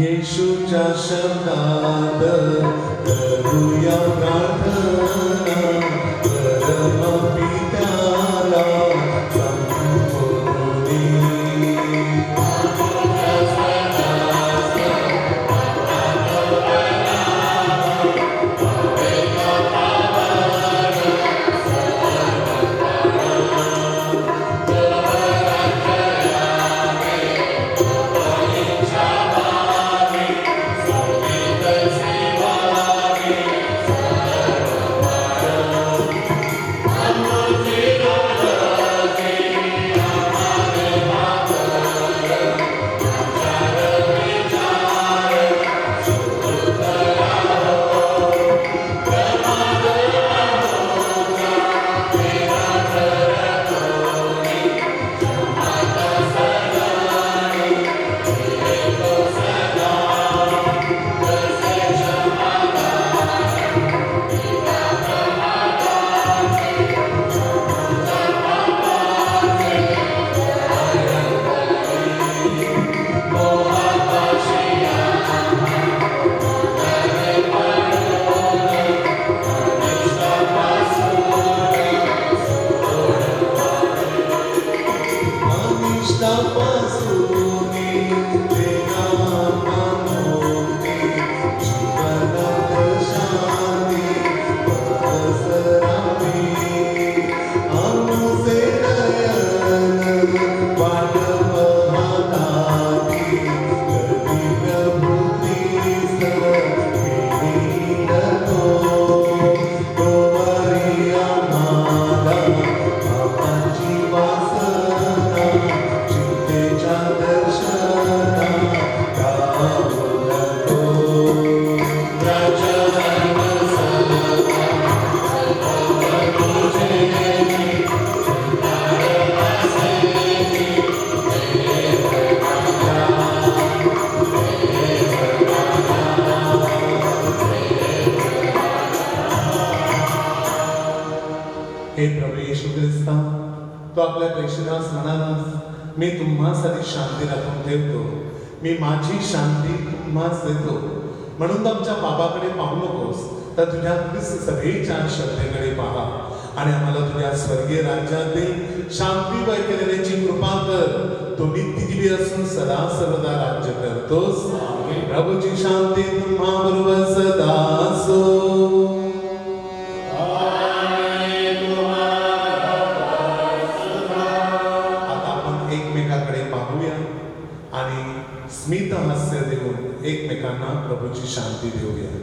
Speaker 2: येशूच्या शब्दात करूया प्रार्थना, परमपित्याला संबोधूनी. तो आपल्या प्रेषदास म्हणाला, मी तुम्हासाठी शांती राखून ठेवतो, मी माझी शांती तुम्हास देतो. म्हणून आमच्या बाबाकडे पाहू नकोस, तर तुझ्या ख्रिस्त सभेच्या श्रद्धेकडे पहा आणि आम्हाला तुझ्या स्वर्गीय राज्यातील शांती वैकेलेची कृपा कर. तू नित्यजीवी असून सदा सर्वदा राज्य करतोस. प्रभूची शांती तुम्हा बरोबर सदा असो. आता आपण एकमेकाकडे पाहूया आणि स्मित हास्य देऊन एकमेकांना प्रभूची शांती देऊया.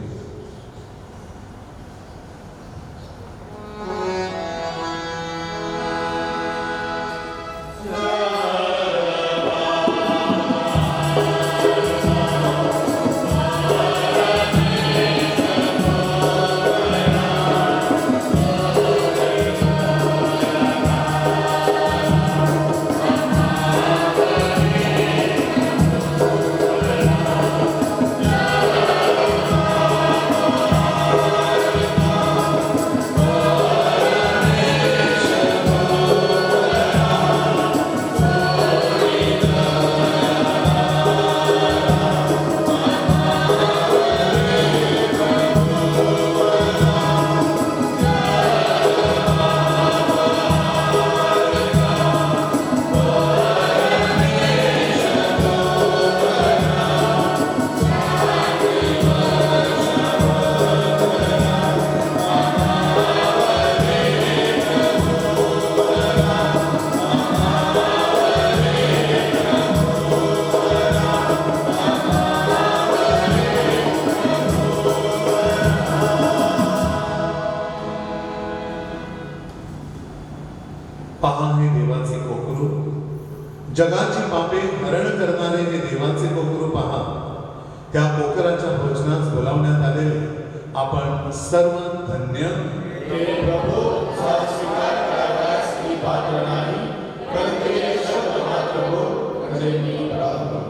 Speaker 2: पहा हे देवाचे कोकरू, जगाची पापे हरण करणारे हे देवाचे कोकरू पहा. त्या कोकराच्या भोजनास बोलावण्यात आलेले आपण सर्व धन्य.
Speaker 4: हे प्रभू, सा स्वीकार कराव्यास मी पात्र नाही, परंतु एक शब्द मात्र बोल, म्हणजे मी राहतो.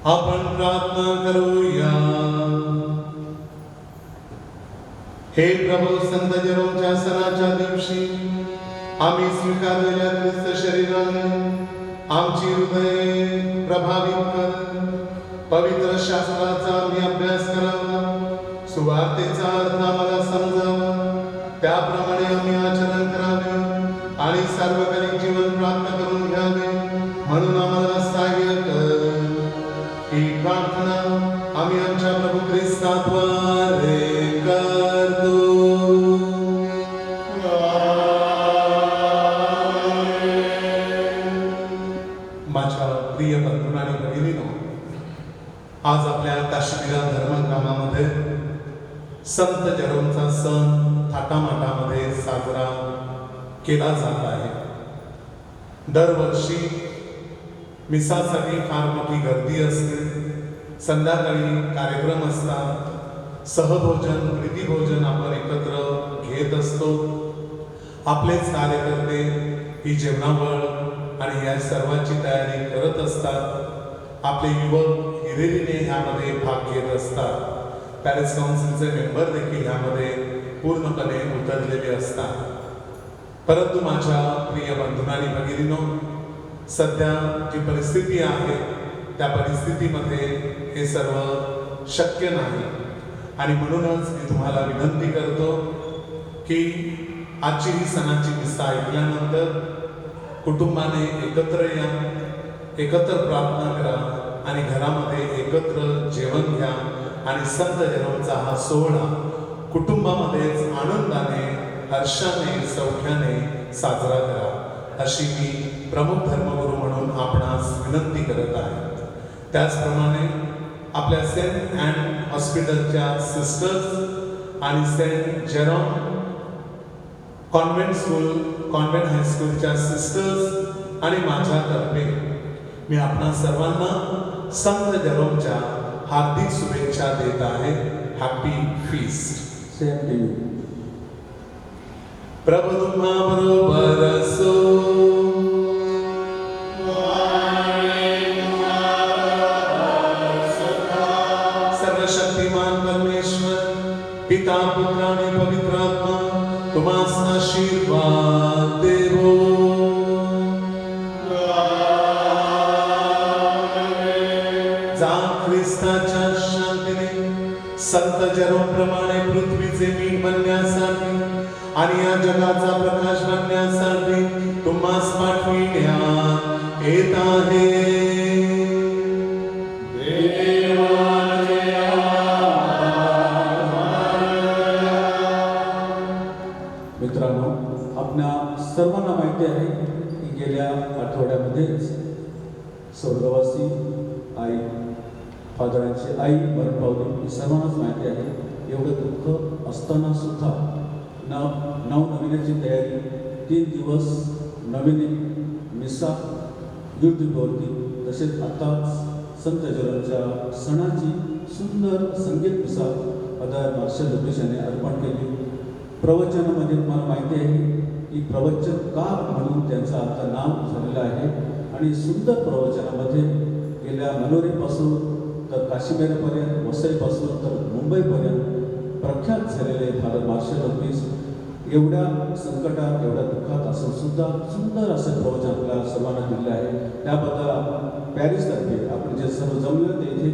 Speaker 2: आपण प्रार्थना करूया. हे प्रभू, संत जेरोमच्या सणाच्या दिवशी आम्ही स्वीकारलेल्या ख्रिस्त शरीराने आमची हृदय प्रभावित कर. पवित्र शास्त्राचा आम्ही अभ्यास करावा, सुवार्तेचा अर्थ आम्हाला समजावा, त्याप्रमाणे आम्ही आचरण करावे आणि सार्वजनिक जीवन प्राप्त करून घ्यावे, म्हणून आम्हाला सहाय्य कर. ही प्रार्थना आम्ही आमच्या प्रभू ख्रिस्ताद्वारे करतो. माझ्या प्रिय बंधू आणि भगिनींनो, आज आपल्या काश्मीर धर्मग्रामामध्ये संत जेरोमचा सण थाटामाटामध्ये साजरा केला जात आहे. दरवर्षी मिसासाठी फार मोठी गर्दी असते. संध्याकाळी कार्यक्रम असतात, सहभोजन प्रीतिभोजन आपण एकत्र घेत असतो. आपलेच कार्यकर्ते ही जेवणावळ आणि या सर्वांची तयारी करत असतात. आपले युवक हिरिरीने ह्यामध्ये भाग घेत असतात. पॅरिस काउन्सिलचे मेंबर देखील ह्यामध्ये पूर्णपणे उतरलेले असतात. परंतु माझ्या प्रिय बंधू आणि भगिनींनो, सध्या जी परिस्थिती आहे त्या परिस्थितीमध्ये हे सर्व शक्य नाही आणि म्हणूनच मी तुम्हाला विनंती करतो की आजची ही सणाची मिसा ऐकल्यानंतर कुटुंबाने एकत्र या, एकत्र प्रार्थना करा आणि घरामध्ये एकत्र जेवण घ्या आणि संत जेरोमचा हा सोहळा कुटुंबामध्येच आनंदाने, हर्षाने, सौख्याने साजरा करा, अशी मी प्रमुख धर्मगुरू म्हणून आपणास विनंती करत आहे. त्याचप्रमाणे आपल्या सेंट अँड हॉस्पिटलच्या सिस्टर्स आणि सेंट जेरोम कॉन्व्हेंट हायस्कूलच्या सिस्टर्स आणि माझ्यातर्फे मी आपणा सर्वांना संत जेरोमच्या हार्दिक शुभेच्छा देत आहे. Happy feast.
Speaker 4: Same to you.
Speaker 2: प्रभु तुम्हाबरोबर असो. सर्वशक्तिमान परमेश्वर पिता, पुत्र आणि पवित्र आत्मा तुम्हास आशीर्वाद देवो. जा ख्रिस्ताच्या शांतीने संत जेरोम प्रमाणे पृथ्वीचे मीठ बनण्यासाठी आणि या जगाचा प्रकाश बनण्यासाठी तुम्हास पाठविण्यात येत आहे.
Speaker 4: मित्रांनो, आपल्या सर्वांना माहिती आहे की गेल्या आठवड्यामध्येच स्वर्गवासी आई, फादरांची आई मरण पावली. ही सर्वांनाच माहिती आहे. एवढं दुःख असताना सुद्धा नवनवीनाची तयारी, 3 दिवस नवीन मिसा यूट्यूबवरती, तसेच आताच संत जेरोमच्या सणाची सुंदर संगीत मिसा फादर मार्शल लुपिस यांनी अर्पण केली. प्रवचनामध्ये मला माहिती आहे की प्रवचनकार म्हणून त्यांचं आता नाव झालेलं आहे आणि सुंदर प्रवचनामध्ये गेल्या मनोरीपासून तर काश्मीरपर्यंत, वसईपासून तर मुंबईपर्यंत प्रख्यात झालेले फादर मार्शल लुपिस एवढ्या संकटात, एवढ्या दुःखात असून सुद्धा सुंदर असं प्रवचन आपल्या सर्वांना दिलं आहे. त्याबद्दल पॅरिसतर्फे आपण जे सर्व जमलं ते इथे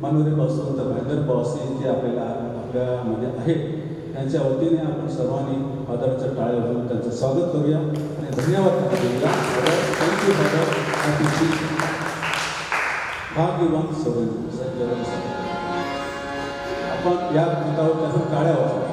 Speaker 4: मनोरीपासून तर हैदरपासून जे आपल्यामध्ये आहेत त्यांच्या वतीने आपण सर्वांनी फादरच्या टाळ्या वाजवून त्यांचं स्वागत करूया आणि धन्यवाद देऊया. Thank you father. भाग्यवान सगळं आपण या गीतावर त्यातून टाळ्या वाजवू.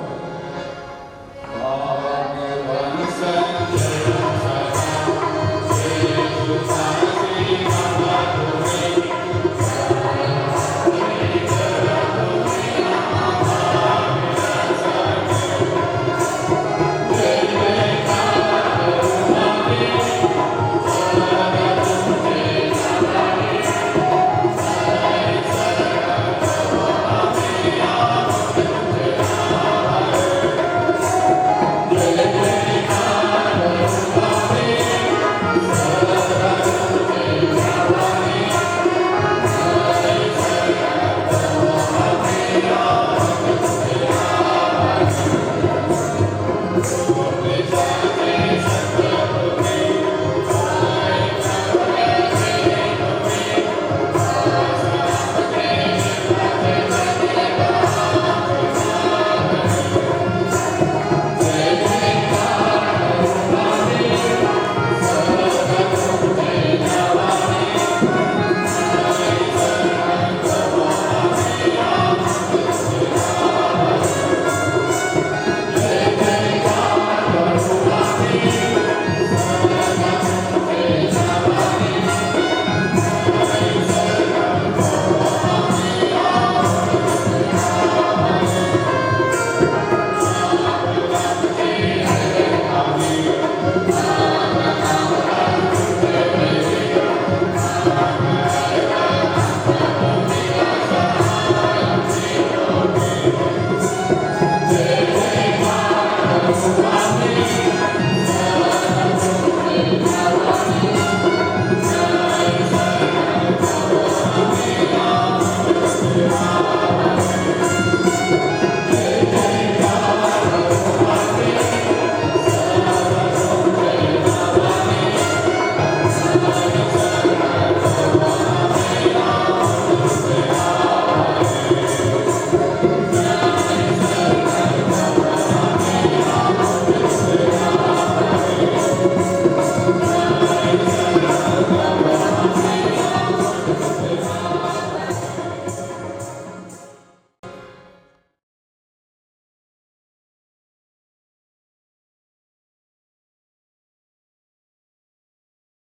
Speaker 2: Oh